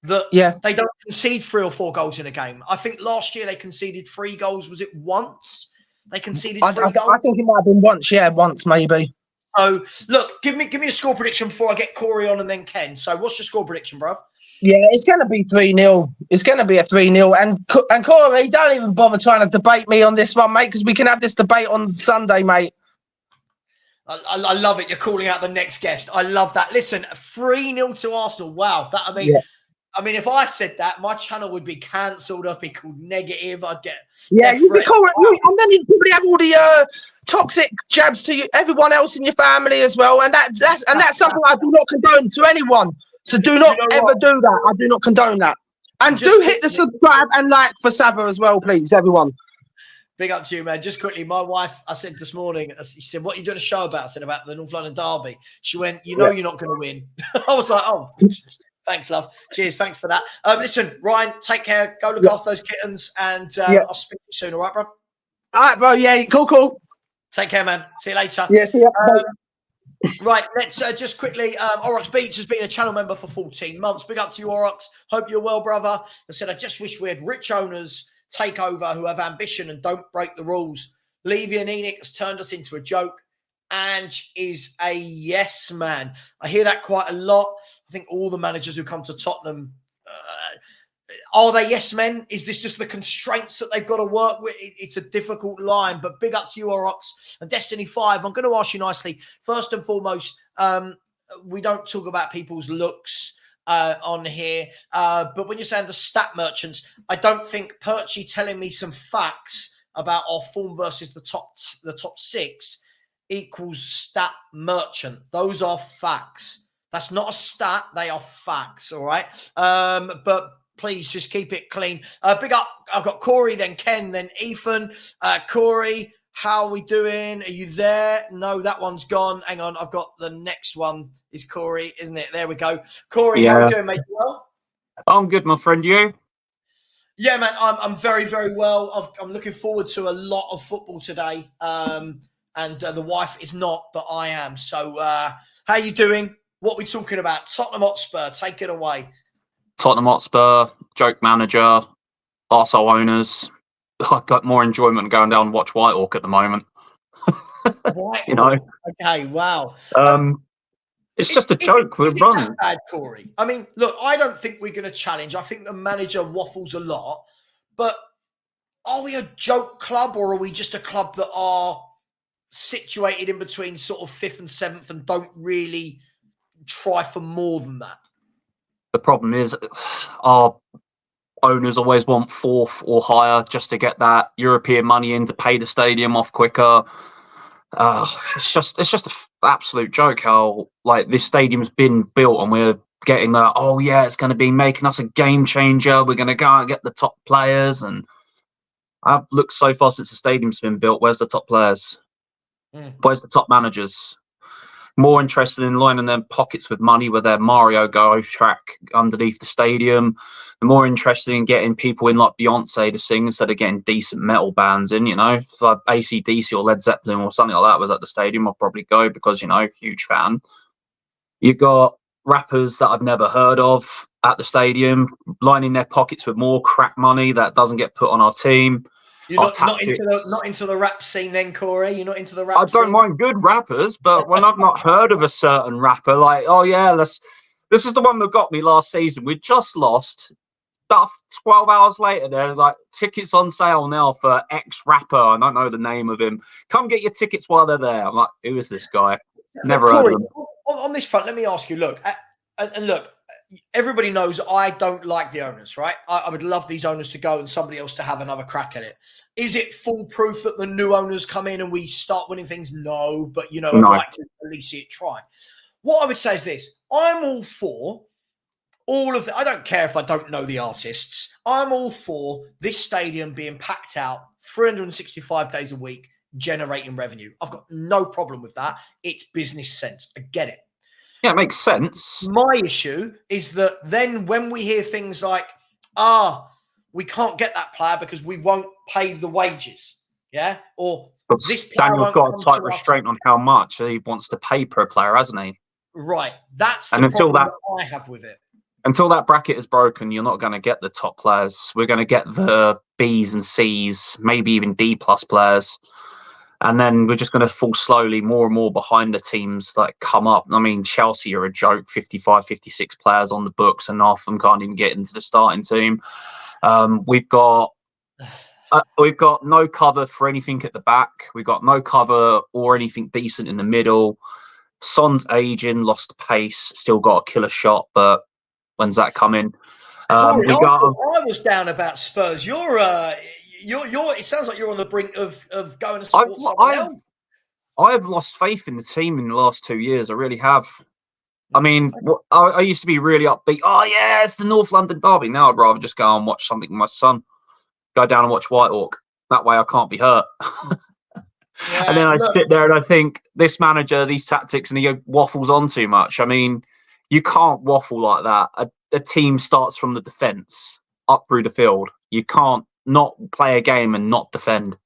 Speaker 1: that they don't concede 3 or 4 goals in a game. I think last year they conceded 3 goals. Was it once? They conceded 3 goals?
Speaker 6: I think it might have been once. Yeah, once maybe.
Speaker 1: So, look, give me a score prediction before I get Corey on and then Ken. So, what's your score prediction, bruv?
Speaker 6: Yeah, it's going to be 3-0. It's going to be a 3-0. And Corey, don't even bother trying to debate me on this one, mate, because we can have this debate on Sunday, mate.
Speaker 1: I love it. You're calling out the next guest. I love that. Listen, 3-0 to Arsenal. Wow. That I mean, if I said that, my channel would be cancelled. I'd be called negative. I'd get
Speaker 6: you'd be cool. And then you'd probably have all the toxic jabs to everyone else in your family as well. And that's something I do not condone to anyone. So do not ever do that. I do not condone that. And do hit the subscribe and like for Savva as well, please, everyone.
Speaker 1: Big up to you, man. Just quickly, my wife, I said this morning, she said, what are you doing a show about? I said, about the North London Derby. She went, you're not going to win. I was like, oh, thanks, love. Cheers. Thanks for that. Listen, Ryan, take care. Go look after those kittens, and I'll speak to you soon. All right, bro?
Speaker 6: All right, bro. Yeah, cool.
Speaker 1: Take care, man. See you later.
Speaker 6: Yeah, see you.
Speaker 1: Right, let's just quickly. Orox Beats has been a channel member for 14 months. Big up to you, Orox. Hope you're well, brother. I said, I just wish we had rich owners take over who have ambition and don't break the rules. Levy and Enoch has turned us into a joke. Ange is a yes man. I hear that quite a lot. I think all the managers who come to Tottenham, are they yes men? Is this just the constraints that they've got to work with? It's a difficult line, but big up to you, Orox. And Destiny 5, I'm going to ask you nicely. First and foremost, we don't talk about people's looks on here, but when you're saying the stat merchants, I don't think Perchy telling me some facts about our form versus the top 6 equals stat merchant. Those are facts. That's not a stat. They are facts. All right. But please just keep it clean. Big up. I've got Corey, then Ken, then Ethan. Corey, how are we doing? Are you there? No, that one's gone. Hang on. I've got the next one. Is Corey, isn't it? There we go. Corey, how are we doing, mate? Well?
Speaker 7: I'm good, my friend. You?
Speaker 1: Yeah, man. I'm very, very well. I'm looking forward to a lot of football today. And the wife is not, but I am. So how you doing? What are we talking about? Tottenham Hotspur, take it away.
Speaker 7: Tottenham Hotspur, joke manager, arsehole owners. I've got more enjoyment going down and watch Whitehawk at the moment. You know.
Speaker 1: Okay, wow.
Speaker 7: It's just a joke. We're running.
Speaker 1: Bad, Corey. I mean, look, I don't think we're going to challenge. I think the manager waffles a lot. But are we a joke club, or are we just a club that are situated in between sort of 5th and 7th and don't really try for more than that?
Speaker 7: The problem is our owners always want 4th or higher just to get that European money in to pay the stadium off quicker. It's just an absolute joke how like this stadium's been built and we're getting that, oh yeah, it's going to be making us a game changer. We're going to go out and get the top players. And I've looked so far since the stadium's been built. Where's the top players? Where's the top managers? More interested in lining their pockets with money with their Mario Go track underneath the stadium. They're more interested in getting people in like Beyonce to sing instead of getting decent metal bands in, you know. If like AC/DC or Led Zeppelin or something like that was at the stadium, I'd probably go because, you know, huge fan. You got rappers that I've never heard of at the stadium lining their pockets with more crap money that doesn't get put on our team.
Speaker 1: You're not into the rap scene then, Corey? You're not into the rap scene?
Speaker 7: I don't mind good rappers, but when I've not heard of a certain rapper, like, oh yeah, this is the one that got me last season. We just lost. 12 hours later, there's like tickets on sale now for X rapper. I don't know the name of him. Come get your tickets while they're there. I'm like, who is this guy? Never heard of him.
Speaker 1: On this front, let me ask you, look, everybody knows I don't like the owners, right? I would love these owners to go and somebody else to have another crack at it. Is it foolproof that the new owners come in and we start winning things? No, but, you know, I'd like to at least see it try. What I would say is this. I'm all for all of the, I don't care if I don't know the artists. I'm all for this stadium being packed out 365 days a week, generating revenue. I've got no problem with that. It's business sense. I get it.
Speaker 7: Yeah, it makes sense.
Speaker 1: My issue is that then when we hear things like, we can't get that player because we won't pay the wages, yeah? Or this player
Speaker 7: Daniel's got a tight restraint on how much he wants to pay per player, hasn't he?
Speaker 1: Right. That's the problem that I have with it.
Speaker 7: Until that bracket is broken, you're not going to get the top players. We're going to get the Bs and Cs, maybe even D+ players. And then we're just going to fall slowly more and more behind the teams that come up. I mean, Chelsea are a joke, 55, 56 players on the books and half of them can't even get into the starting team. We've got We've got no cover for anything at the back. We've got no cover or anything decent in the middle. Son's aging, lost pace, still got a killer shot, but when's that coming?
Speaker 1: Corey, I was down about Spurs. You're. It sounds like you're on the brink of going to support someone else.
Speaker 7: I've lost faith in the team in the last 2 years. I really have. I mean, I used to be really upbeat. Oh yeah, it's the North London derby. Now I'd rather just go and watch something with my son. Go down and watch Whitehawk. That way I can't be hurt.
Speaker 1: Yeah,
Speaker 7: and then I sit there and I think, this manager, these tactics, and he waffles on too much. I mean, you can't waffle like that. A team starts from the defence up through the field. You can't not play a game and not defend.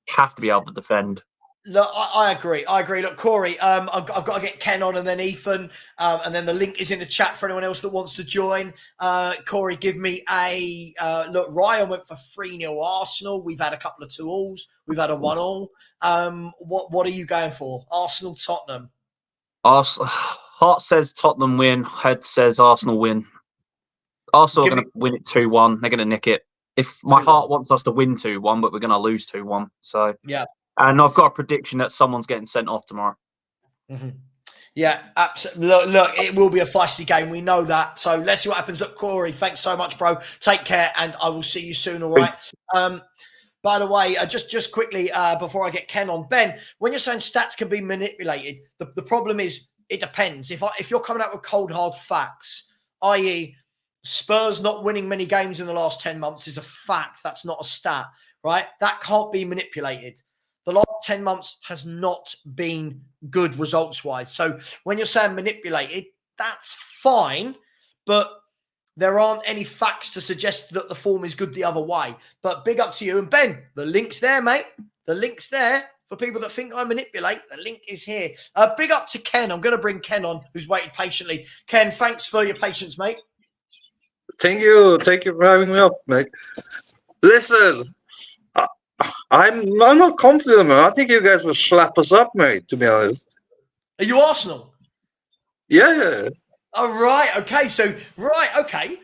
Speaker 7: You have to be able to defend.
Speaker 1: Look, I agree. Look, Corey, I've got to get Ken on and then Ethan, and then the link is in the chat for anyone else that wants to join. Corey, give me a look. Ryan went for 3-0 Arsenal. We've had a couple of 2-alls. We've had a 1-all. What are you going for? Arsenal, Tottenham.
Speaker 7: Heart says Tottenham win. Head says Arsenal win. Arsenal are going to win it 2-1. They're going to nick it. If my heart wants us to win 2-1, but we're going to lose 2-1. So
Speaker 1: yeah.
Speaker 7: And I've got a prediction that someone's getting sent off tomorrow.
Speaker 1: Mm-hmm. Yeah, absolutely. Look, it will be a feisty game. We know that. So let's see what happens. Look, Corey, thanks so much, bro. Take care, and I will see you soon, all right? By the way, just quickly, before I get Ken on, Ben, when you're saying stats can be manipulated, the problem is it depends. If you're coming out with cold, hard facts, i.e., Spurs not winning many games in the last 10 months is a fact. That's not a stat, right? That can't be manipulated. The last 10 months has not been good results-wise. So when you're saying manipulated, that's fine, but there aren't any facts to suggest that the form is good the other way. But big up to you. And Ben, the link's there, mate. The link's there. For people that think I manipulate, the link is here. Big up to Ken. I'm going to bring Ken on, who's waited patiently. Ken, thanks for your patience, mate.
Speaker 8: Thank you. Thank you for having me up, mate. Listen, I'm not confident, man. I think you guys will slap us up, mate, to be honest.
Speaker 1: Are you Arsenal?
Speaker 8: Yeah.
Speaker 1: Oh, right. Okay.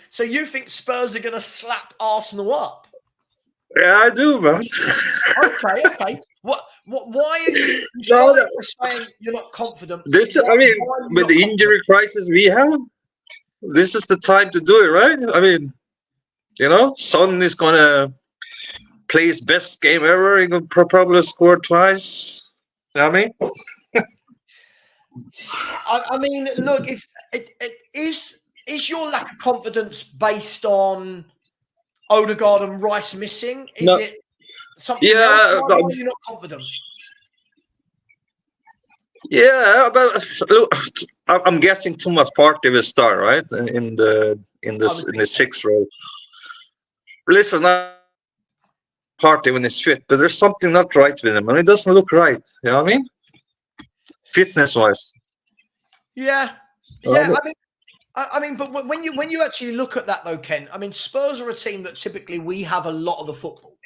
Speaker 1: So you think Spurs are going to slap Arsenal up?
Speaker 8: Yeah, I do, man.
Speaker 1: Okay. Why are you saying you're not confident?
Speaker 8: With the injury crisis we have, this is the time to do it, right? I mean, Son is going to play his best game ever. He will probably score twice. You know what
Speaker 1: I mean? Look, is your lack of confidence based on Odegaard and Rice missing? Is it something else? Why are you not confident?
Speaker 8: Yeah, but look, I'm guessing Thomas Partey will start, right? In the 6th row. Listen, Partey when he's fit, but there's something not right with him, and it doesn't look right. You know what I mean? Fitness-wise.
Speaker 1: Yeah. I mean, but when you actually look at that, though, Ken, I mean, Spurs are a team that typically we have a lot of the football,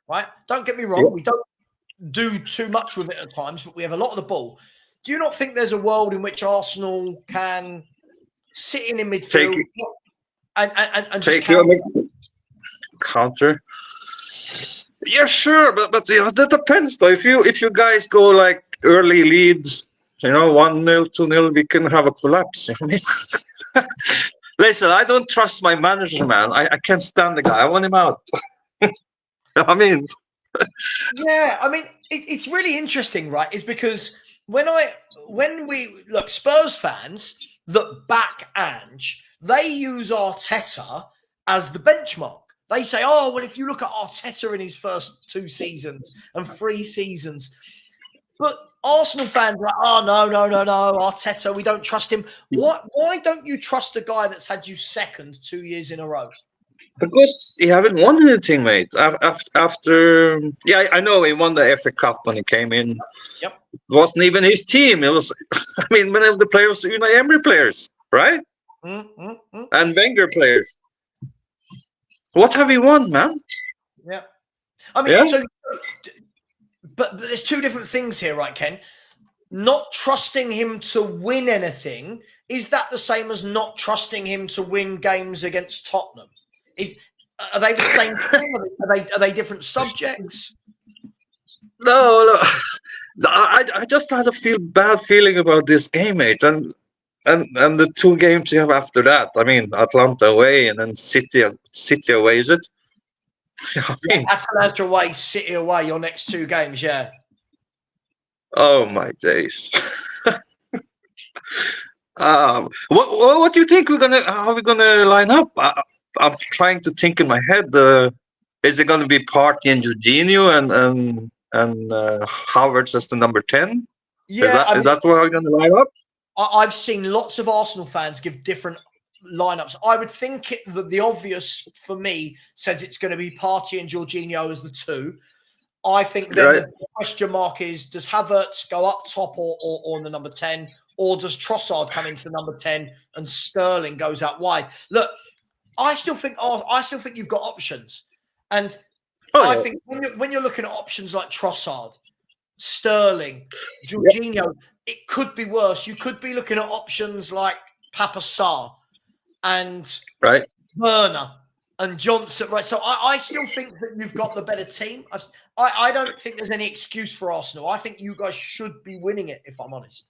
Speaker 1: right? Don't get me wrong, we don't do too much with it at times, but we have a lot of the ball. Do you not think there's a world in which Arsenal can sit in midfield and
Speaker 8: take you counter? Yeah, sure, but that depends though. If you guys go like early leads, 1-0, 2-0, we can have a collapse. You know what I mean? Listen, I don't trust my manager, man. I can't stand the guy. I want him out. You know what I mean?
Speaker 1: Yeah, I mean, it's really interesting, right? Is because when we look, Spurs fans that back Ange, they use Arteta as the benchmark. They say, oh, well, if you look at Arteta in his first 2 seasons and 3 seasons. But Arsenal fans are like, oh, no, Arteta, we don't trust him. Why don't you trust a guy that's had you second 2 years in a row?
Speaker 8: Because he haven't won anything, mate. After, I know he won the FA Cup when he came in.
Speaker 1: Yep.
Speaker 8: It wasn't even his team. It was, many of the players, Unai Emery players, right? And Wenger players. What have he won, man?
Speaker 1: Yeah. I mean, but there's 2 different things here, right, Ken? Not trusting him to win anything, is that the same as not trusting him to win games against Tottenham? Are they the same thing? Are they different subjects?
Speaker 8: No, I just had a bad feeling about this game, mate, and the 2 games you have after that. I mean, Atlanta away and then City away. Is it? I mean,
Speaker 1: Atalanta away, City away. Your next 2 games, yeah.
Speaker 8: oh my days. What do you think how are we gonna line up? I'm trying to think in my head. Is it gonna be Partey and Jorginho and Havertz as the number 10?
Speaker 1: Yeah,
Speaker 8: is that how we're gonna line up?
Speaker 1: I've seen lots of Arsenal fans give different lineups. I would think that the obvious for me says it's going to be Partey and Jorginho as the 2. I think then the question mark is, does Havertz go up top or on the number 10? Or does Trossard come into the number 10 and Sterling goes out wide? Look, I still think you've got options. And I think when you're looking at options like Trossard, Sterling, Jorginho, it could be worse. You could be looking at options like Papa Sarr and Werner and Johnson. Right. So I still think that you've got the better team. I don't think there's any excuse for Arsenal. I think you guys should be winning it, if I'm honest.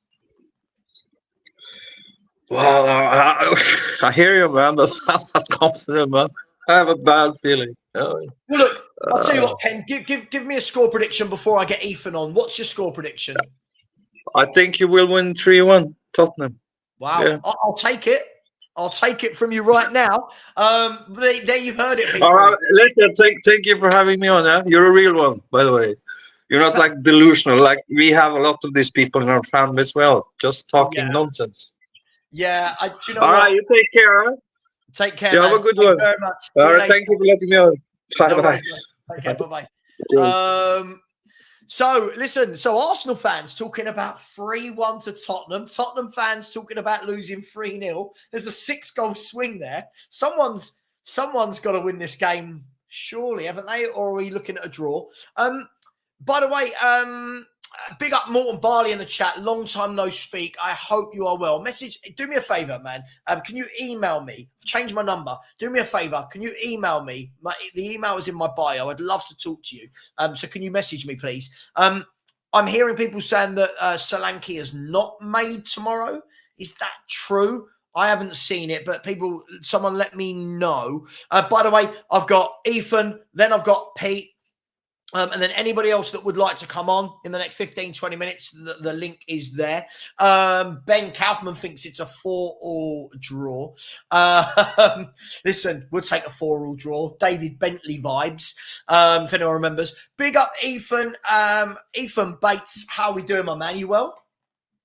Speaker 8: Well, I hear you, man, but I'm not confident, man. I have a bad feeling.
Speaker 1: Well, look, I'll tell you what, Ken. Give me a score prediction before I get Ethan on. What's your score prediction?
Speaker 8: I think you will win 3-1, Tottenham.
Speaker 1: Wow, yeah. I'll take it. I'll take it from you right now. There you've heard it, people.
Speaker 8: All right, listen, thank you for having me on. You're a real one, by the way. You're not like delusional. Like we have a lot of these people in our family as well, just talking nonsense.
Speaker 1: Yeah, you know
Speaker 8: all right, you take care. Huh?
Speaker 1: Take care.
Speaker 8: You have a good one.
Speaker 1: Thank you very much.
Speaker 8: All right, thank you for letting me on. Bye-bye.
Speaker 1: Okay, bye-bye. So, listen, Arsenal fans talking about 3-1 to Tottenham. Tottenham fans talking about losing 3-0. There's a 6-goal swing there. Someone's got to win this game, surely, haven't they? Or are we looking at a draw? By the way, big up Morton Barley in the chat. Long time no speak. I hope you are well. Do me a favor, man. Can you email me? Change my number. Do me a favor. Can you email me? The email is in my bio. I'd love to talk to you. So can you message me, please? I'm hearing people saying that Solanke is not made tomorrow. Is that true? I haven't seen it, but someone let me know. By the way, I've got Ethan, then I've got Pete. And then anybody else that would like to come on in the next 15, 20 minutes, the link is there. Ben Kaufman thinks it's a 4-4 draw. Listen, we'll take a 4-4 draw. David Bentley vibes, if anyone remembers. Big up Ethan. Ethan Bates, how are we doing, my man? You well?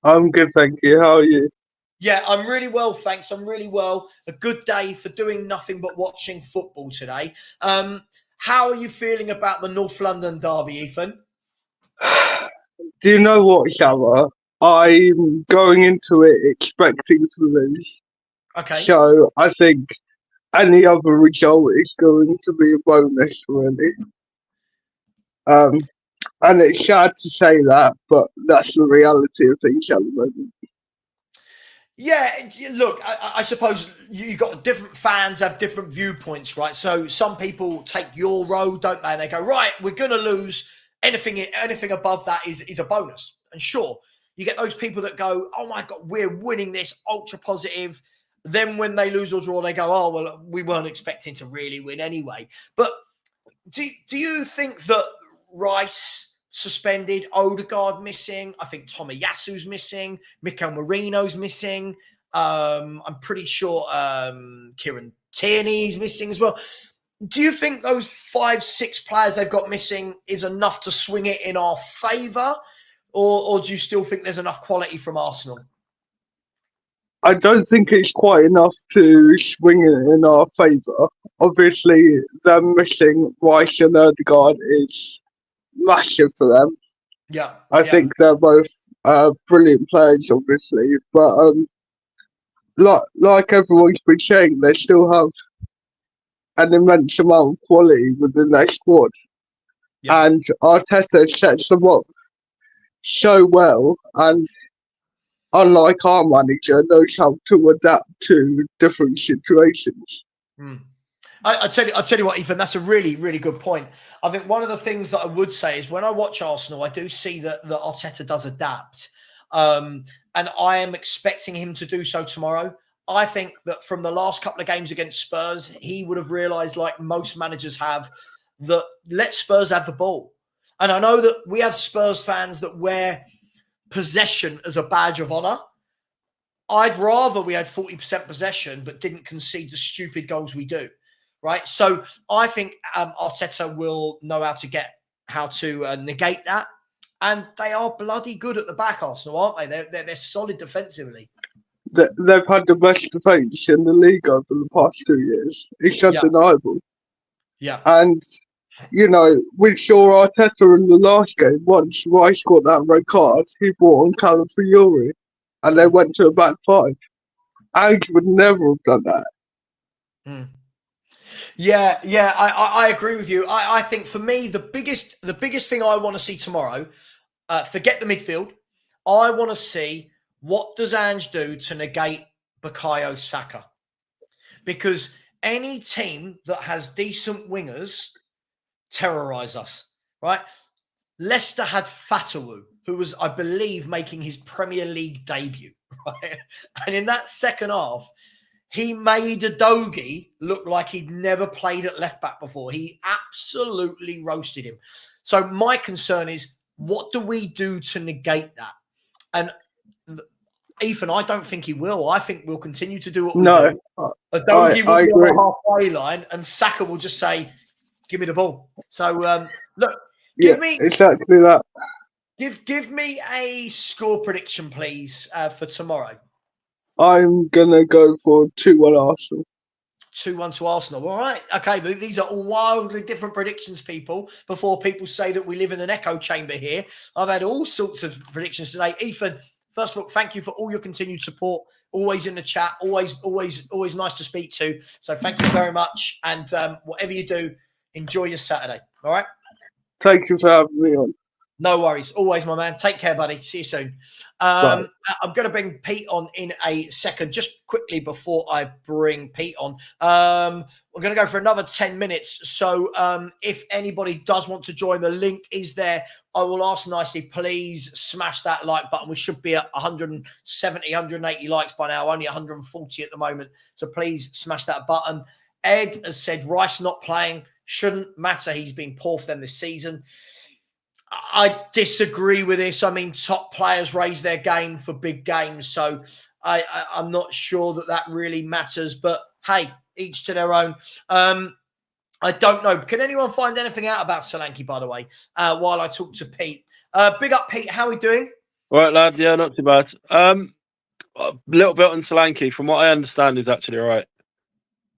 Speaker 9: I'm good, thank you. How are you?
Speaker 1: Yeah, I'm really well, thanks. I'm really well. A good day for doing nothing but watching football today. How are you feeling about the North London derby, Ethan?
Speaker 9: Do you know what, Savva? I'm going into it expecting to lose.
Speaker 1: Okay.
Speaker 9: So I think any other result is going to be a bonus, really. And it's sad to say that, but that's the reality of things at the moment.
Speaker 1: Yeah, look, I suppose you got different fans have different viewpoints, right? So some people take your road, don't they? And they go, right, we're going to lose. Anything above that is a bonus. And sure, you get those people that go, oh my God, we're winning this, ultra positive. Then when they lose or draw, they go, oh, well, we weren't expecting to really win anyway. But do you think that Rice suspended, Odegaard missing, I think Tomiyasu's missing, Mikel Merino's missing, I'm pretty sure Kieran Tierney's missing as well. Do you think those 5-6 players they've got missing is enough to swing it in our favour, or do you still think there's enough quality from Arsenal?
Speaker 9: I don't think it's quite enough to swing it in our favour. Obviously, them missing Rice and Odegaard is massive for them.
Speaker 1: Yeah,
Speaker 9: I think they're both brilliant players, obviously, but like everyone's been saying, they still have an immense amount of quality within their squad, and Arteta sets them up so well, and unlike our manager, knows how to adapt to different situations.
Speaker 1: I tell you what, Ethan, that's a really, really good point. I think one of the things that I would say is when I watch Arsenal, I do see that Arteta does adapt. And I am expecting him to do so tomorrow. I think that from the last couple of games against Spurs, he would have realised, like most managers have, that let Spurs have the ball. And I know that we have Spurs fans that wear possession as a badge of honour. I'd rather we had 40% possession but didn't concede the stupid goals we do, right? So I think Arteta will know how to negate that. And they are bloody good at the back, Arsenal, aren't they? They're solid defensively.
Speaker 9: They've had the best defence in the league over the past 2 years. It's undeniable.
Speaker 1: Yeah.
Speaker 9: And, you know, we saw Arteta in the last game. Once Rice got that red card, he brought on Calafiori and they went to a back five. Ange would never have done that.
Speaker 1: Mm. Yeah, I agree with you. I think for me, the biggest thing I want to see tomorrow, forget the midfield. I want to see what does Ange do to negate Bukayo Saka. Because any team that has decent wingers terrorise us, right? Leicester had Fatawu, who was, I believe, making his Premier League debut, right? And in that second half, he made Udogie look like he'd never played at left back before. He absolutely roasted him. So my concern is, what do we do to negate that? And Ethan, I don't think he will. I think we'll continue to do what we do. Udogie will be on the halfway line and Saka will just say, give me the ball. So, look, give me
Speaker 9: exactly that.
Speaker 1: Give me a score prediction, please, for tomorrow.
Speaker 9: I'm going to go for 2-1 Arsenal.
Speaker 1: 2-1 to Arsenal. All right. Okay, these are all wildly different predictions, people, before people say that we live in an echo chamber here. I've had all sorts of predictions today. Ethan, first of all, thank you for all your continued support. Always in the chat. Always nice to speak to. So thank you very much. And whatever you do, enjoy your Saturday. All right?
Speaker 9: Thank you for having me on.
Speaker 1: No worries. Always, my man. Take care, buddy. See you soon. I'm going to bring Pete on in a second. Just quickly before I bring Pete on, we're going to go for another 10 minutes. So if anybody does want to join, the link is there. I will ask nicely, please smash that like button. We should be at 170, 180 likes by now, only 140 at the moment. So please smash that button. Ed has said Rice not playing. Shouldn't matter. He's been poor for them this season. I disagree with this. I mean, top players raise their game for big games. So I'm not sure that really matters. But hey, each to their own. I don't know. Can anyone find anything out about Solanke, by the way, while I talk to Pete? Big up, Pete. How are we doing?
Speaker 10: All right, lad. Yeah, not too bad. A little bit on Solanke. From what I understand, he's actually all right.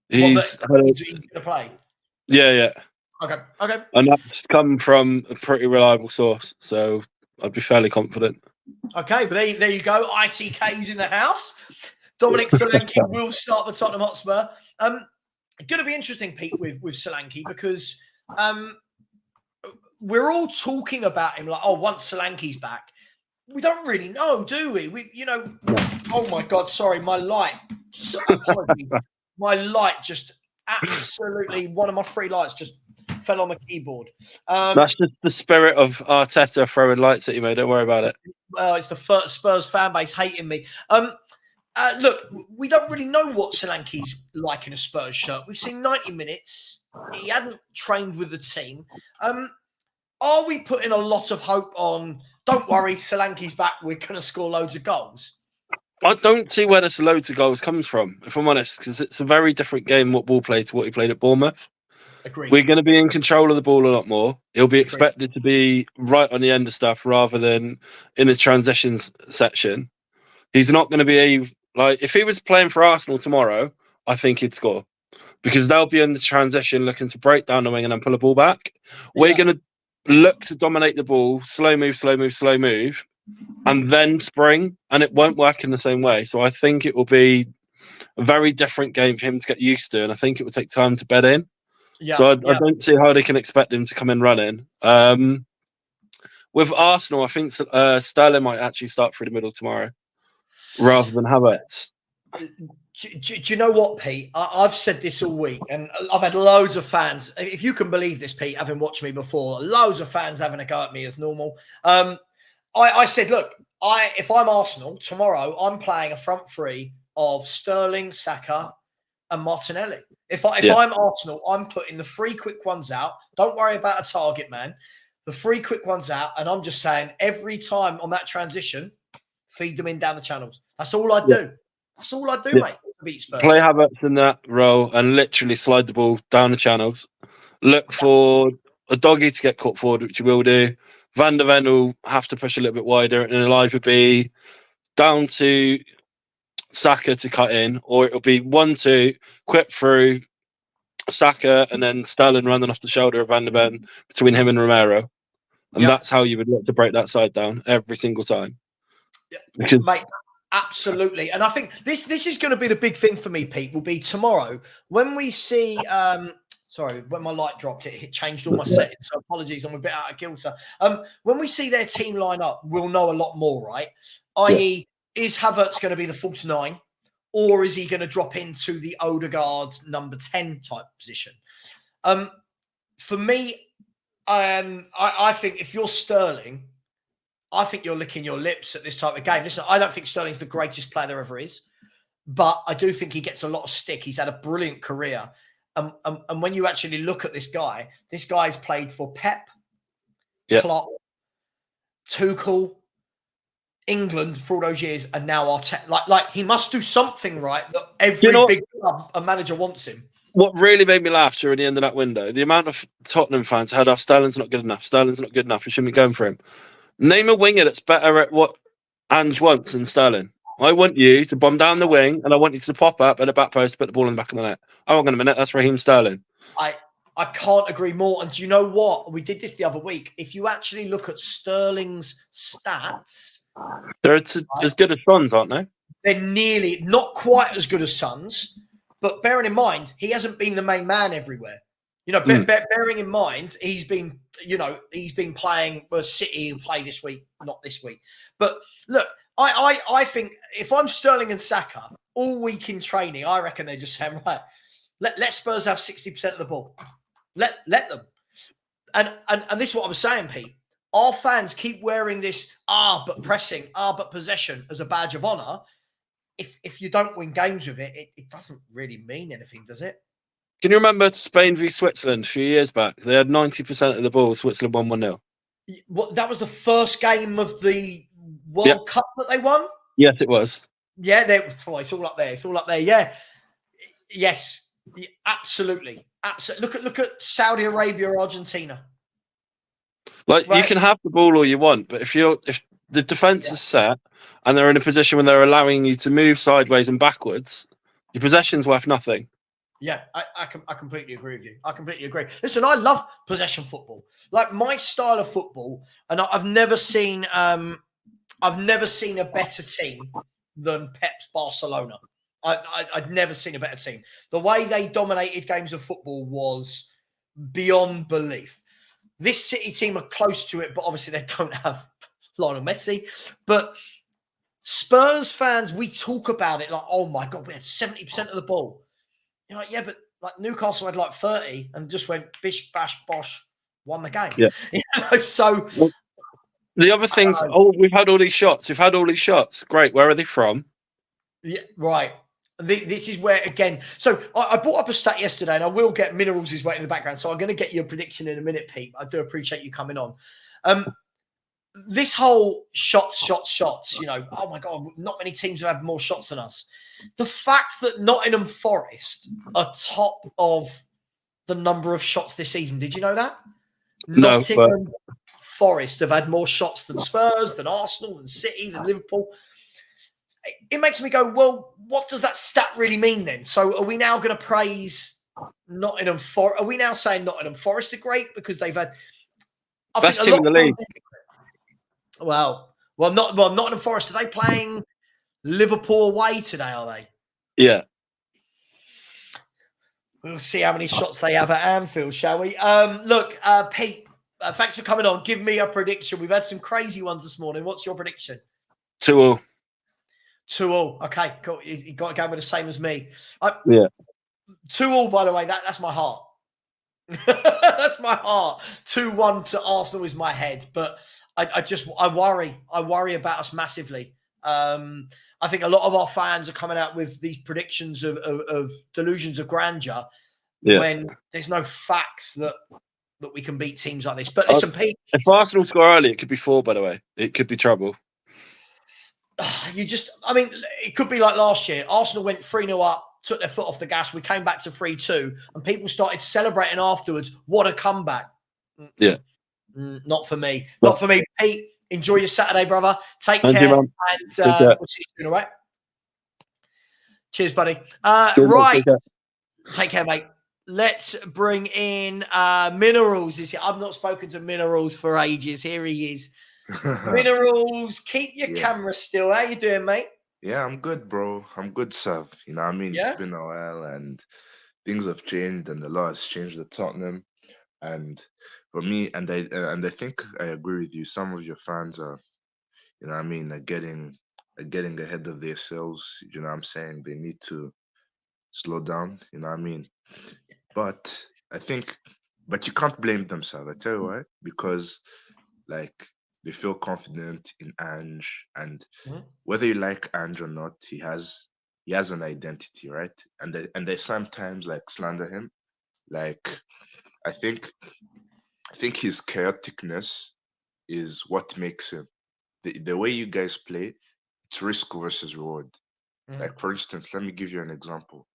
Speaker 10: He's
Speaker 1: going to play?
Speaker 10: Yeah.
Speaker 1: Okay.
Speaker 10: And that's come from a pretty reliable source, so I'd be fairly confident.
Speaker 1: Okay, but there you go. ITK's in the house. Dominic Solanke will start for Tottenham Hotspur. Going to be interesting, Pete, with Solanke, because we're all talking about him like, once Solanke's back. We don't really know, do we? Oh my God, sorry, my light. My light just absolutely, one of my 3 lights just fell on the keyboard.
Speaker 10: That's just the spirit of Arteta throwing lights at you, mate. Don't worry about it.
Speaker 1: Well, it's the Spurs fan base hating me. Look, we don't really know what Solanke's like in a Spurs shirt. We've seen 90 minutes. He hadn't trained with the team. Are we putting a lot of hope on, don't worry, Solanke's back, we're going to score loads of goals?
Speaker 10: I don't see where this loads of goals comes from, if I'm honest, because it's a very different game what Ball played to what he played at Bournemouth.
Speaker 1: Agreed.
Speaker 10: We're going to be in control of the ball a lot more. He'll be expected to be right on the end of stuff rather than in the transitions section. He's not going to be if he was playing for Arsenal tomorrow, I think he'd score because they'll be in the transition looking to break down the wing and then pull the ball back. We're going to look to dominate the ball, slow move, and then spring, and it won't work in the same way. So I think it will be a very different game for him to get used to, and I think it will take time to bed in. Yeah, so I don't see how they can expect him to come in running. With Arsenal, I think Sterling might actually start through the middle tomorrow rather than Havertz.
Speaker 1: Do you know what, Pete? I've said this all week, and I've had loads of fans. If you can believe this, Pete, having watched me before, loads of fans having a go at me as normal. I said, look, if I'm Arsenal tomorrow, I'm playing a front three of Sterling, Saka, and Martinelli. If I'm Arsenal, I'm putting the 3 quick ones out. Don't worry about a target man. The 3 quick ones out, and I'm just saying every time on that transition, feed them in down the channels. That's all I do. That's all I do, mate. To beat Spurs.
Speaker 10: Play Havertz in that role and literally slide the ball down the channels. Look for a doggy to get caught forward, which you will do. Van der Ven will have to push a little bit wider, and it'll either be down to Saka to cut in, or it'll be 1-2, quick through Saka, and then Sterling running off the shoulder of Van der Ven between him and Romero. And that's how you would look to break that side down every single time.
Speaker 1: Because, mate, absolutely. And I think this is going to be the big thing for me, Pete, will be tomorrow when we see sorry, when my light dropped, it changed all my settings. So apologies, I'm a bit out of kilter. When we see their team line up, we'll know a lot more, right? I.e., is Havertz going to be the false 9, or is he going to drop into the Odegaard number 10 type position? For me, I think if you're Sterling, I think you're licking your lips at this type of game. Listen, I don't think Sterling's the greatest player there ever is, but I do think he gets a lot of stick. He's had a brilliant career. And when you actually look at this guy's played for Pep, Klopp, Tuchel, England for all those years, and now Arteta. Like he must do something right that every big club a manager wants him.
Speaker 10: What really made me laugh during the end of that window, the amount of Tottenham fans had, Sterling's not good enough. Sterling's not good enough. We shouldn't be going for him. Name a winger that's better at what Ange wants than Sterling. I want you to bomb down the wing, and I want you to pop up at the back post, put the ball in the back of the net. Oh, hang on a minute, that's Raheem Sterling.
Speaker 1: I can't agree more. And do you know what? We did this the other week. If you actually look at Sterling's stats,
Speaker 10: they're as good as Son's, aren't they?
Speaker 1: They're nearly, not quite as good as Son's, but bearing in mind, he hasn't been the main man everywhere. You know, bearing in mind, he's been playing, well, City will play this week, not this week. But look, I think if I'm Sterling and Saka all week in training, I reckon they're just saying, right, let Spurs have 60% of the ball. Let them. And this is what I was saying, Pete. Our fans keep wearing this, but pressing, but possession as a badge of honour. If you don't win games with it, it doesn't really mean anything, does it?
Speaker 10: Can you remember Spain v Switzerland a few years back? They had 90% of the ball. Switzerland won 1-0.
Speaker 1: Well, that was the first game of the World Cup that they won?
Speaker 10: Yes, it was.
Speaker 1: Yeah, it's all up there. It's all up there. Yeah. Yes. Yeah, absolutely. Look at Saudi Arabia or Argentina.
Speaker 10: Like, you can have the ball all you want, but if the defense is set and they're in a position where they're allowing you to move sideways and backwards, your possession's worth nothing.
Speaker 1: Yeah, I completely agree with you. I completely agree. Listen, I love possession football. Like my style of football, and I've never seen a better team than Pep's Barcelona. I'd never seen a better team. The way they dominated games of football was beyond belief. This City team are close to it, but obviously they don't have Lionel Messi. But Spurs fans, we talk about it like, oh my God, we had 70% of the ball. You're like, yeah, but like Newcastle had like 30 and just went bish, bash, bosh, won the game.
Speaker 10: Yeah.
Speaker 1: You know, so
Speaker 10: the other things, we've had all these shots. We've had all these shots. Great. Where are they from?
Speaker 1: Yeah, right. This is where, again, so I brought up a stat yesterday, and I will get Minerals is waiting in the background, so I'm going to get your prediction in a minute, Pete. I do appreciate you coming on. This whole shots, you know, oh my God, not many teams have had more shots than us. The fact that Nottingham Forest are top of the number of shots this season, did you know that?
Speaker 10: No,
Speaker 1: Nottingham Forest have had more shots than Spurs, than Arsenal, than City, than Liverpool. It makes me go, well, what does that stat really mean then? So are we now going to praise Nottingham Forest? Are we now saying Nottingham Forest are great because they've had
Speaker 10: best team in the league?
Speaker 1: Nottingham Forest, are they playing Liverpool away today, are they?
Speaker 10: Yeah.
Speaker 1: We'll see how many shots they have at Anfield, shall we? Look, Pete, thanks for coming on. Give me a prediction. We've had some crazy ones this morning. What's your prediction?
Speaker 10: 2-2.
Speaker 1: 2-2. Okay, cool. He got a game with the same as me.
Speaker 10: Yeah.
Speaker 1: 2-2, by the way. That's my heart. That's my heart. 2-1 to Arsenal is my head, but I worry. I worry about us massively. I think a lot of our fans are coming out with these predictions of delusions of grandeur when there's no facts that we can beat teams like this. But listen, Pete,
Speaker 10: if Arsenal score early, it could be 4. By the way, it could be trouble.
Speaker 1: It could be like last year. Arsenal went 3-0 up, took their foot off the gas. We came back to 3-2, and people started celebrating afterwards. What a comeback!
Speaker 10: Yeah,
Speaker 1: not for me. Not for me. Pete, enjoy your Saturday, brother. Take care,
Speaker 10: you,
Speaker 1: and we'll see you soon. All right. Cheers, buddy. Right. Take care, mate. Let's bring in Minerals. I've not spoken to Minerals for ages. Here he is. Minerals, keep your camera still. How you doing, mate?
Speaker 11: Yeah, I'm good, bro. I'm good, Sav. You know what I mean?
Speaker 1: Yeah?
Speaker 11: It's been a while and things have changed and the law has changed at Tottenham. And for me, and I think I agree with you, some of your fans are, you know what I mean, are getting ahead of themselves. You know what I'm saying? They need to slow down, you know what I mean? But but you can't blame them, Sav. I tell you why. Because like they feel confident in Ange, and whether you like Ange or not, he has an identity, right? And they sometimes like slander him. Like I think his chaoticness is what makes him. The way you guys play, it's risk versus reward. Like for instance, let me give you an example.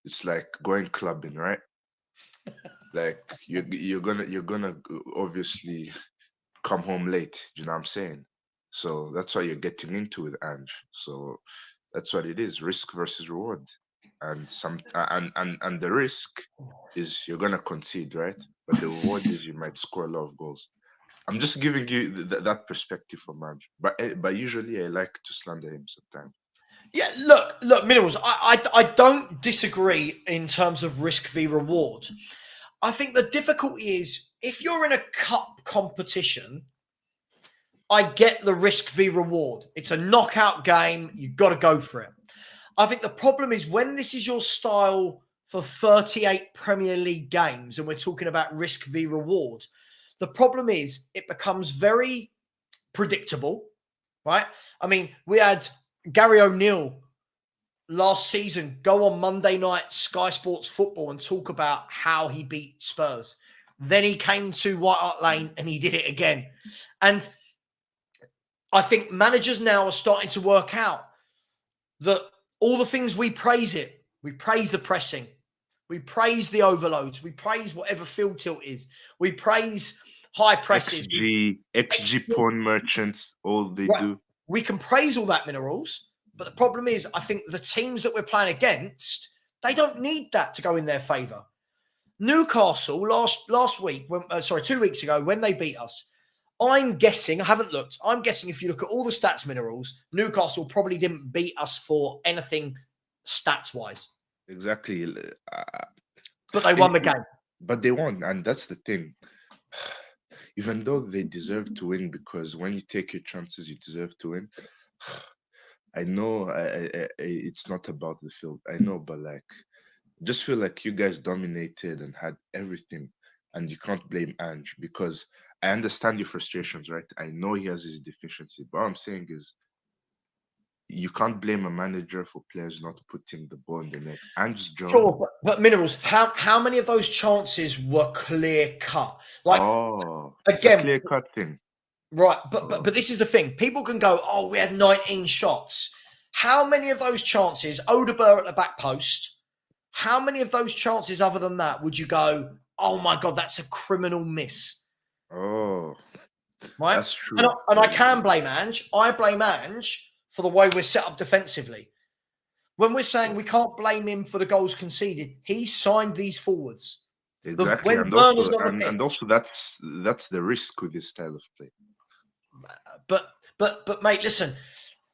Speaker 11: It's like going clubbing, right? Like you're gonna obviously come home late. You know what I'm saying? So that's why you're getting into with Ange. So that's what it is: risk versus reward. And and the risk is you're gonna concede, right? But the reward is you might score a lot of goals. I'm just giving you that perspective from Ange. But usually I like to slander him sometimes.
Speaker 1: Yeah, look, Minerals. I don't disagree in terms of risk v reward. I think the difficulty is if you're in a cup competition, I get the risk v reward. It's a knockout game. You've got to go for it. I think the problem is when this is your style for 38 Premier League games and we're talking about risk v reward, the problem is it becomes very predictable, right? I mean, we had Gary O'Neill last season go on Monday night Sky Sports Football and talk about how he beat Spurs. Then he came to White Hart Lane and he did it again. And I think managers now are starting to work out that all the things we praise we praise the pressing, we praise the overloads, we praise whatever field tilt is, we praise high presses.
Speaker 11: XG pawn merchants, all they do.
Speaker 1: We can praise all that, Minerals. But the problem is, I think the teams that we're playing against, they don't need that to go in their favour. Newcastle last week, 2 weeks ago, when they beat us, I'm guessing, I haven't looked, I'm guessing if you look at all the stats, Minerals, Newcastle probably didn't beat us for anything stats-wise.
Speaker 11: Exactly.
Speaker 1: But they won the game.
Speaker 11: But they won, and that's the thing. Even though they deserve to win, because when you take your chances, you deserve to win. I know it's not about the field. I know, but like, just feel like you guys dominated and had everything, and you can't blame Ange because I understand your frustrations, right? I know he has his deficiency, but what I'm saying is you can't blame a manager for players not putting the ball in the net. Ange's job.
Speaker 1: Sure, but Minerals, how many of those chances were clear cut? Like,
Speaker 11: it's a clear cut thing.
Speaker 1: Right, but this is the thing. People can go, oh, we had 19 shots. How many of those chances, Odegaard at the back post, how many of those chances other than that would you go, oh my God, that's a criminal miss?
Speaker 11: Oh,
Speaker 1: right.
Speaker 11: That's true.
Speaker 1: And I can blame Ange. I blame Ange for the way we're set up defensively. When we're saying we can't blame him for the goals conceded, he signed these forwards.
Speaker 11: Exactly. And also that's the risk with this style of play.
Speaker 1: But mate, listen,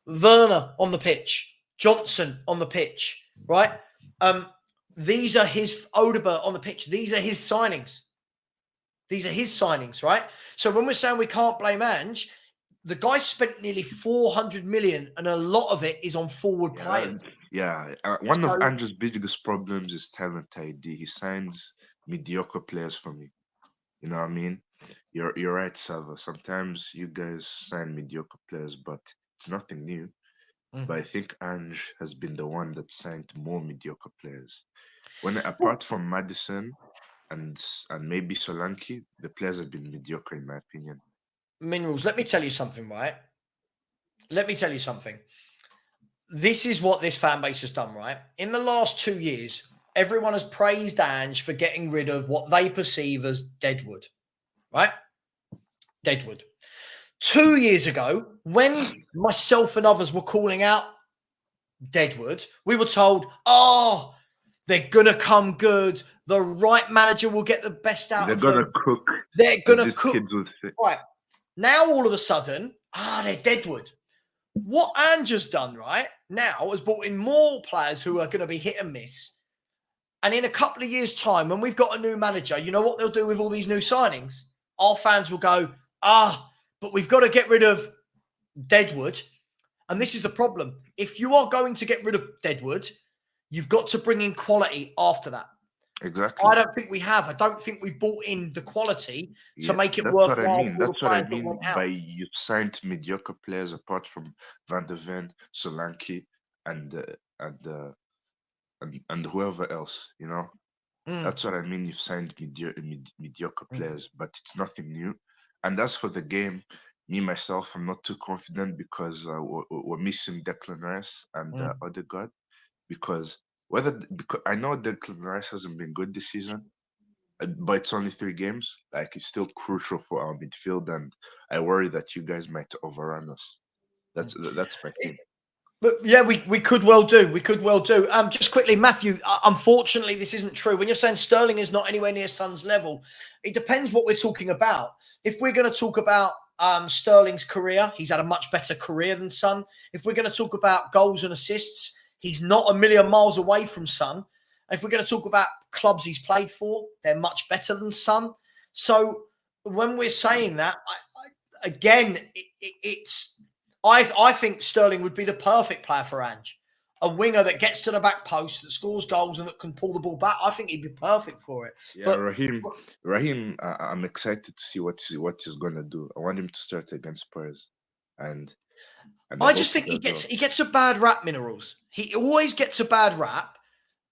Speaker 1: Werner on the pitch, Johnson on the pitch, right? These are his Odegaard on the pitch. These are his signings. Right? So when we're saying we can't blame Ange, the guy spent nearly 400 million, and a lot of it is on forward players.
Speaker 11: One of
Speaker 1: So-
Speaker 11: Andrew's biggest problems is talent ID. He signs mediocre players for me. You know what I mean? You're right, Savva. Sometimes you guys sign mediocre players, but it's nothing new. But I think Ange has been the one that signed more mediocre players. Apart from Madison and maybe Solanke, the players have been mediocre in my opinion.
Speaker 1: Minerals, let me tell you something, right? Let me tell you something. This is what this fan base has done, right? In the last 2 years, everyone has praised Ange for getting rid of what they perceive as deadwood, right? Deadwood. 2 years ago, when myself and others were calling out deadwood, we were told, oh, they're going to come good. The right manager will get the best out of them.
Speaker 11: They're going to cook.
Speaker 1: They're going to cook.
Speaker 11: Kids would say.
Speaker 1: Right. Now, all of a sudden, they're deadwood. What Ange has done, right, now has brought in more players who are going to be hit and miss. And in a couple of years' time, when we've got a new manager, you know what they'll do with all these new signings? Our fans will go, but we've got to get rid of deadwood. And this is the problem. If you are going to get rid of deadwood, you've got to bring in quality after that.
Speaker 11: Exactly.
Speaker 1: I don't think we have. I don't think we've brought in the quality to make it
Speaker 11: that's
Speaker 1: worthwhile.
Speaker 11: What I mean.
Speaker 1: For
Speaker 11: That's what I mean by you've signed mediocre players apart from Van de Ven, Solanke, and whoever else. You know, that's what I mean. You've signed mediocre players, but it's nothing new. And as for the game, me myself, I'm not too confident because we're missing Declan Rice and Odegaard because I know Declan Rice hasn't been good this season, but it's only 3 games. Like it's still crucial for our midfield, and I worry that you guys might overrun us. That's my thing.
Speaker 1: But yeah, we could well do. We could well do. Just quickly, Matthew. Unfortunately, this isn't true. When you're saying Sterling is not anywhere near Son's level, it depends what we're talking about. If we're going to talk about Sterling's career, he's had a much better career than Son. If we're going to talk about goals and assists, he's not a million miles away from Son. If we're going to talk about clubs he's played for, they're much better than Son. So when we're saying that, I think Sterling would be the perfect player for Ange. A winger that gets to the back post, that scores goals, and that can pull the ball back. I think he'd be perfect for it.
Speaker 11: Yeah,
Speaker 1: but
Speaker 11: Raheem, I'm excited to see what he's gonna do. I want him to start against Spurs, and
Speaker 1: I just think he gets a bad rap, Minerals. He always gets a bad rap,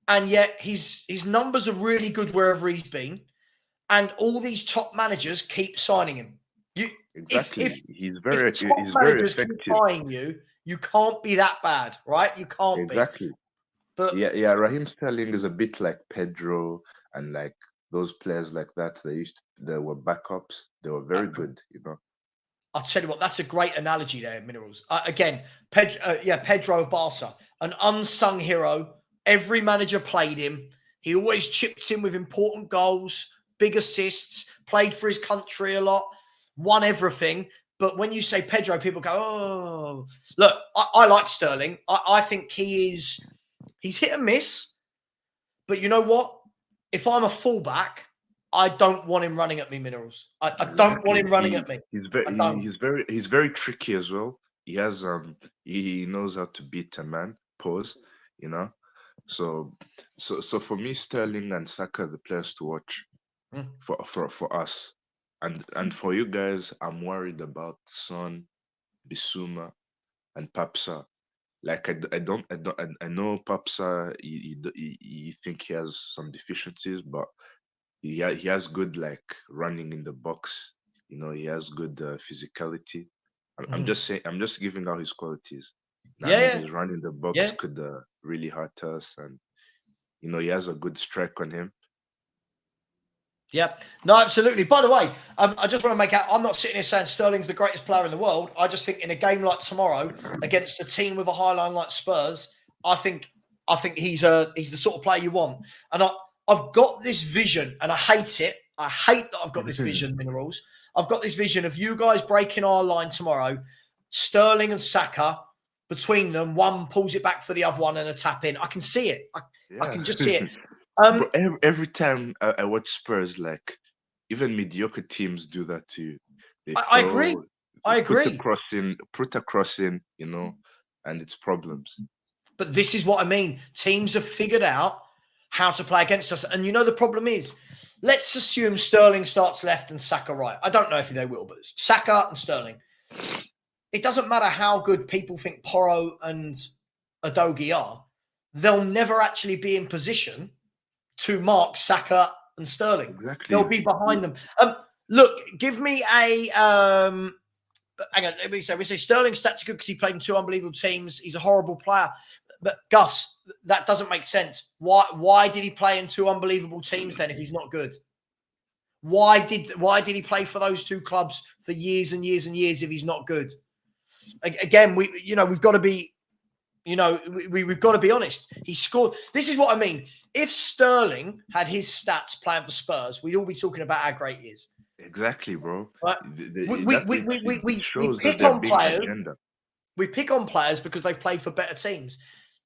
Speaker 1: and yet his numbers are really good wherever he's been, and all these top managers keep signing him.
Speaker 11: Exactly. He's very effective.
Speaker 1: Keep buying you can't be that bad, right? You can't
Speaker 11: exactly.
Speaker 1: be. But
Speaker 11: yeah, Raheem Sterling is a bit like Pedro and like those players like that. They were backups. They were very good, you know.
Speaker 1: I'll tell you what, that's a great analogy there, Minerals. Again, Pedro of Barca, an unsung hero. Every manager played him. He always chipped in with important goals, big assists, played for his country a lot, won everything. But when you say Pedro, people go, oh. Look, I like Sterling. I think he's hit and miss. But you know what? If I'm a fullback, I don't want him running at me, Minerals. I don't want him running at me.
Speaker 11: He's very tricky as well. He has he knows how to beat a man. Pause, you know. So for me, Sterling and Saka are the players to watch for us. And for you guys, I'm worried about Son, Bissouma, and Papsa. Like I know Papsa. You think he has some deficiencies, but he has good like running in the box. You know, he has good physicality. I'm just saying. I'm just giving out his qualities. His running the box could really hurt us, and you know he has a good strike on him.
Speaker 1: Yeah, no, absolutely. By the way, I just want to make out, I'm not sitting here saying Sterling's the greatest player in the world. I just think in a game like tomorrow against a team with a high line like Spurs, I think he's the sort of player you want. And I've got this vision, and I hate it. I hate that I've got this vision, Minerals. I've got this vision of you guys breaking our line tomorrow, Sterling and Saka, between them, one pulls it back for the other one and a tap in. I can see it. I can just see it.
Speaker 11: Bro, every time I watch Spurs, like even mediocre teams do that to you.
Speaker 1: I agree. I agree.
Speaker 11: Put a cross in, you know, and it's problems.
Speaker 1: But this is what I mean. Teams have figured out how to play against us. And you know, the problem is, let's assume Sterling starts left and Saka right. I don't know if they will, but Saka and Sterling. It doesn't matter how good people think Porro and Udogie are. They'll never actually be in position to mark Saka and Sterling.
Speaker 11: Exactly.
Speaker 1: They'll be behind them. Look, give me a hang on, we say Sterling's stats are good because he played in 2 unbelievable teams. He's a horrible player. But Gus, that doesn't make sense. Why did he play in 2 unbelievable teams then if he's not good? Why did he play for those 2 clubs for years and years and years if he's not good? Again, we've got to be, we've got to be honest. He scored. This is what I mean. If Sterling had his stats playing for Spurs, we'd all be talking about how great he is.
Speaker 11: Exactly, bro.
Speaker 1: Right? We
Speaker 11: shows
Speaker 1: pick
Speaker 11: that
Speaker 1: on
Speaker 11: big
Speaker 1: players.
Speaker 11: agenda.
Speaker 1: We pick on players because they've played for better teams.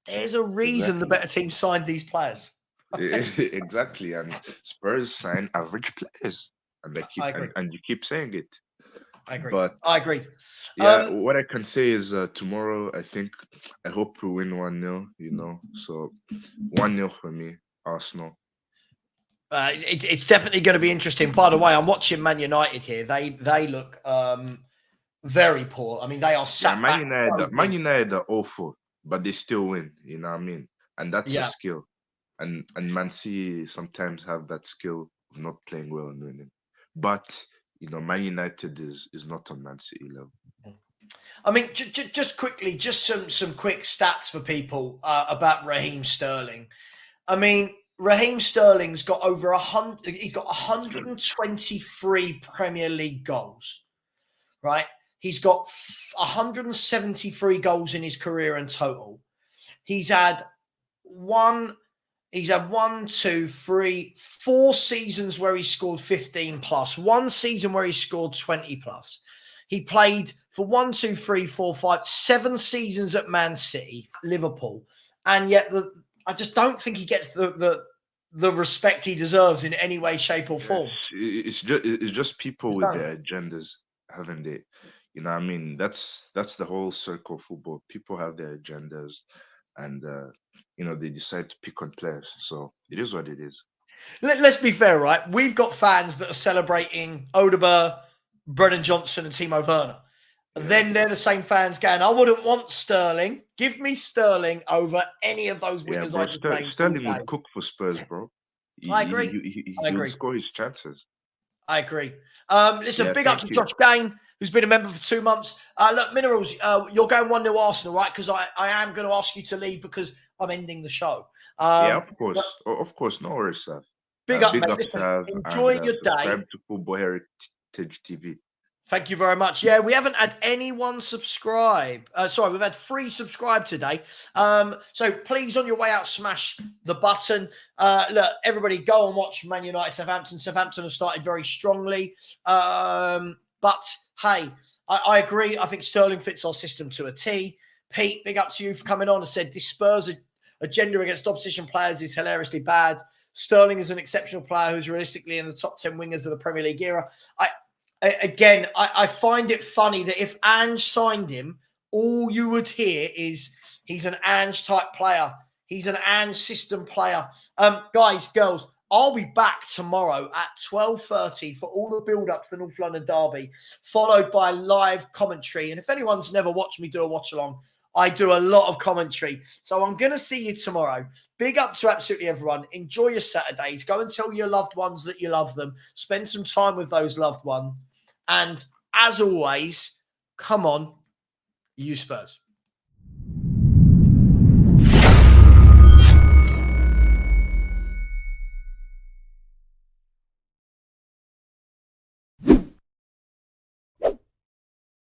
Speaker 1: There's a reason the better teams signed these players.
Speaker 11: Exactly, and Spurs sign average players, and they keep and you keep saying it.
Speaker 1: I agree.
Speaker 11: But
Speaker 1: I agree.
Speaker 11: yeah, what I can say is tomorrow, I hope we win 1-0. You know, so 1-0 for me, Arsenal.
Speaker 1: It's definitely going to be interesting. By the way, I'm watching Man United here. They look very poor. I mean, they are sat back.
Speaker 11: Man United are awful, but they still win. You know what I mean? And that's a skill. And Man City sometimes have that skill of not playing well and winning. But you know, Man United is not on Man City level.
Speaker 1: I mean, just quickly, just some quick stats for people about Raheem Sterling. I mean, Raheem Sterling's got over 100. He's got 123 Premier League goals, right? He's got 173 goals in his career in total. He's had 4 seasons where he scored 15 plus, 1 season where he scored 20 plus. He played for 7 seasons at Man City, Liverpool, and yet I just don't think he gets the respect he deserves in any way, shape, or form.
Speaker 11: It's just people with their agendas, haven't they? You know what I mean? That's the whole circle of football. People have their agendas, and they decide to pick on players. So it is what it is.
Speaker 1: Let's be fair, right? We've got fans that are celebrating Odegaard, Brennan Johnson, and Timo Werner. Yeah. Then they're the same fans going, I wouldn't want Sterling. Give me Sterling over any of those wingers I just named.
Speaker 11: Sterling would cook for Spurs, bro.
Speaker 1: I agree.
Speaker 11: He would score his chances.
Speaker 1: I agree. Listen, big up to Josh Gain, who's been a member for 2 months. Look, Minerals, you're going 1-0 Arsenal, right? Because I am going to ask you to leave because I'm ending the show.
Speaker 11: Yeah, of course. Of course. No worries, Sav.
Speaker 1: Big up, mate. Listen, enjoy your day.
Speaker 11: Subscribe to Football Heritage TV.
Speaker 1: Thank you very much. Yeah, we haven't had anyone subscribe. We've had 3 subscribe today. So please, on your way out, smash the button. Look, everybody, go and watch Man United Southampton. Southampton have started very strongly. But hey, I agree. I think Sterling fits our system to a T. Pete, big up to you for coming on and said this Spurs agenda against opposition players is hilariously bad. Sterling is an exceptional player who's realistically in the top 10 wingers of the Premier League era. I find it funny that if Ange signed him, all you would hear is he's an Ange type player. He's an Ange system player. Guys, girls, I'll be back tomorrow at 12:30 for all the build-up to the North London Derby, followed by live commentary. And if anyone's never watched me do a watch-along, I do a lot of commentary. So I'm going to see you tomorrow. Big up to absolutely everyone. Enjoy your Saturdays. Go and tell your loved ones that you love them. Spend some time with those loved ones. And as always, come on, you Spurs.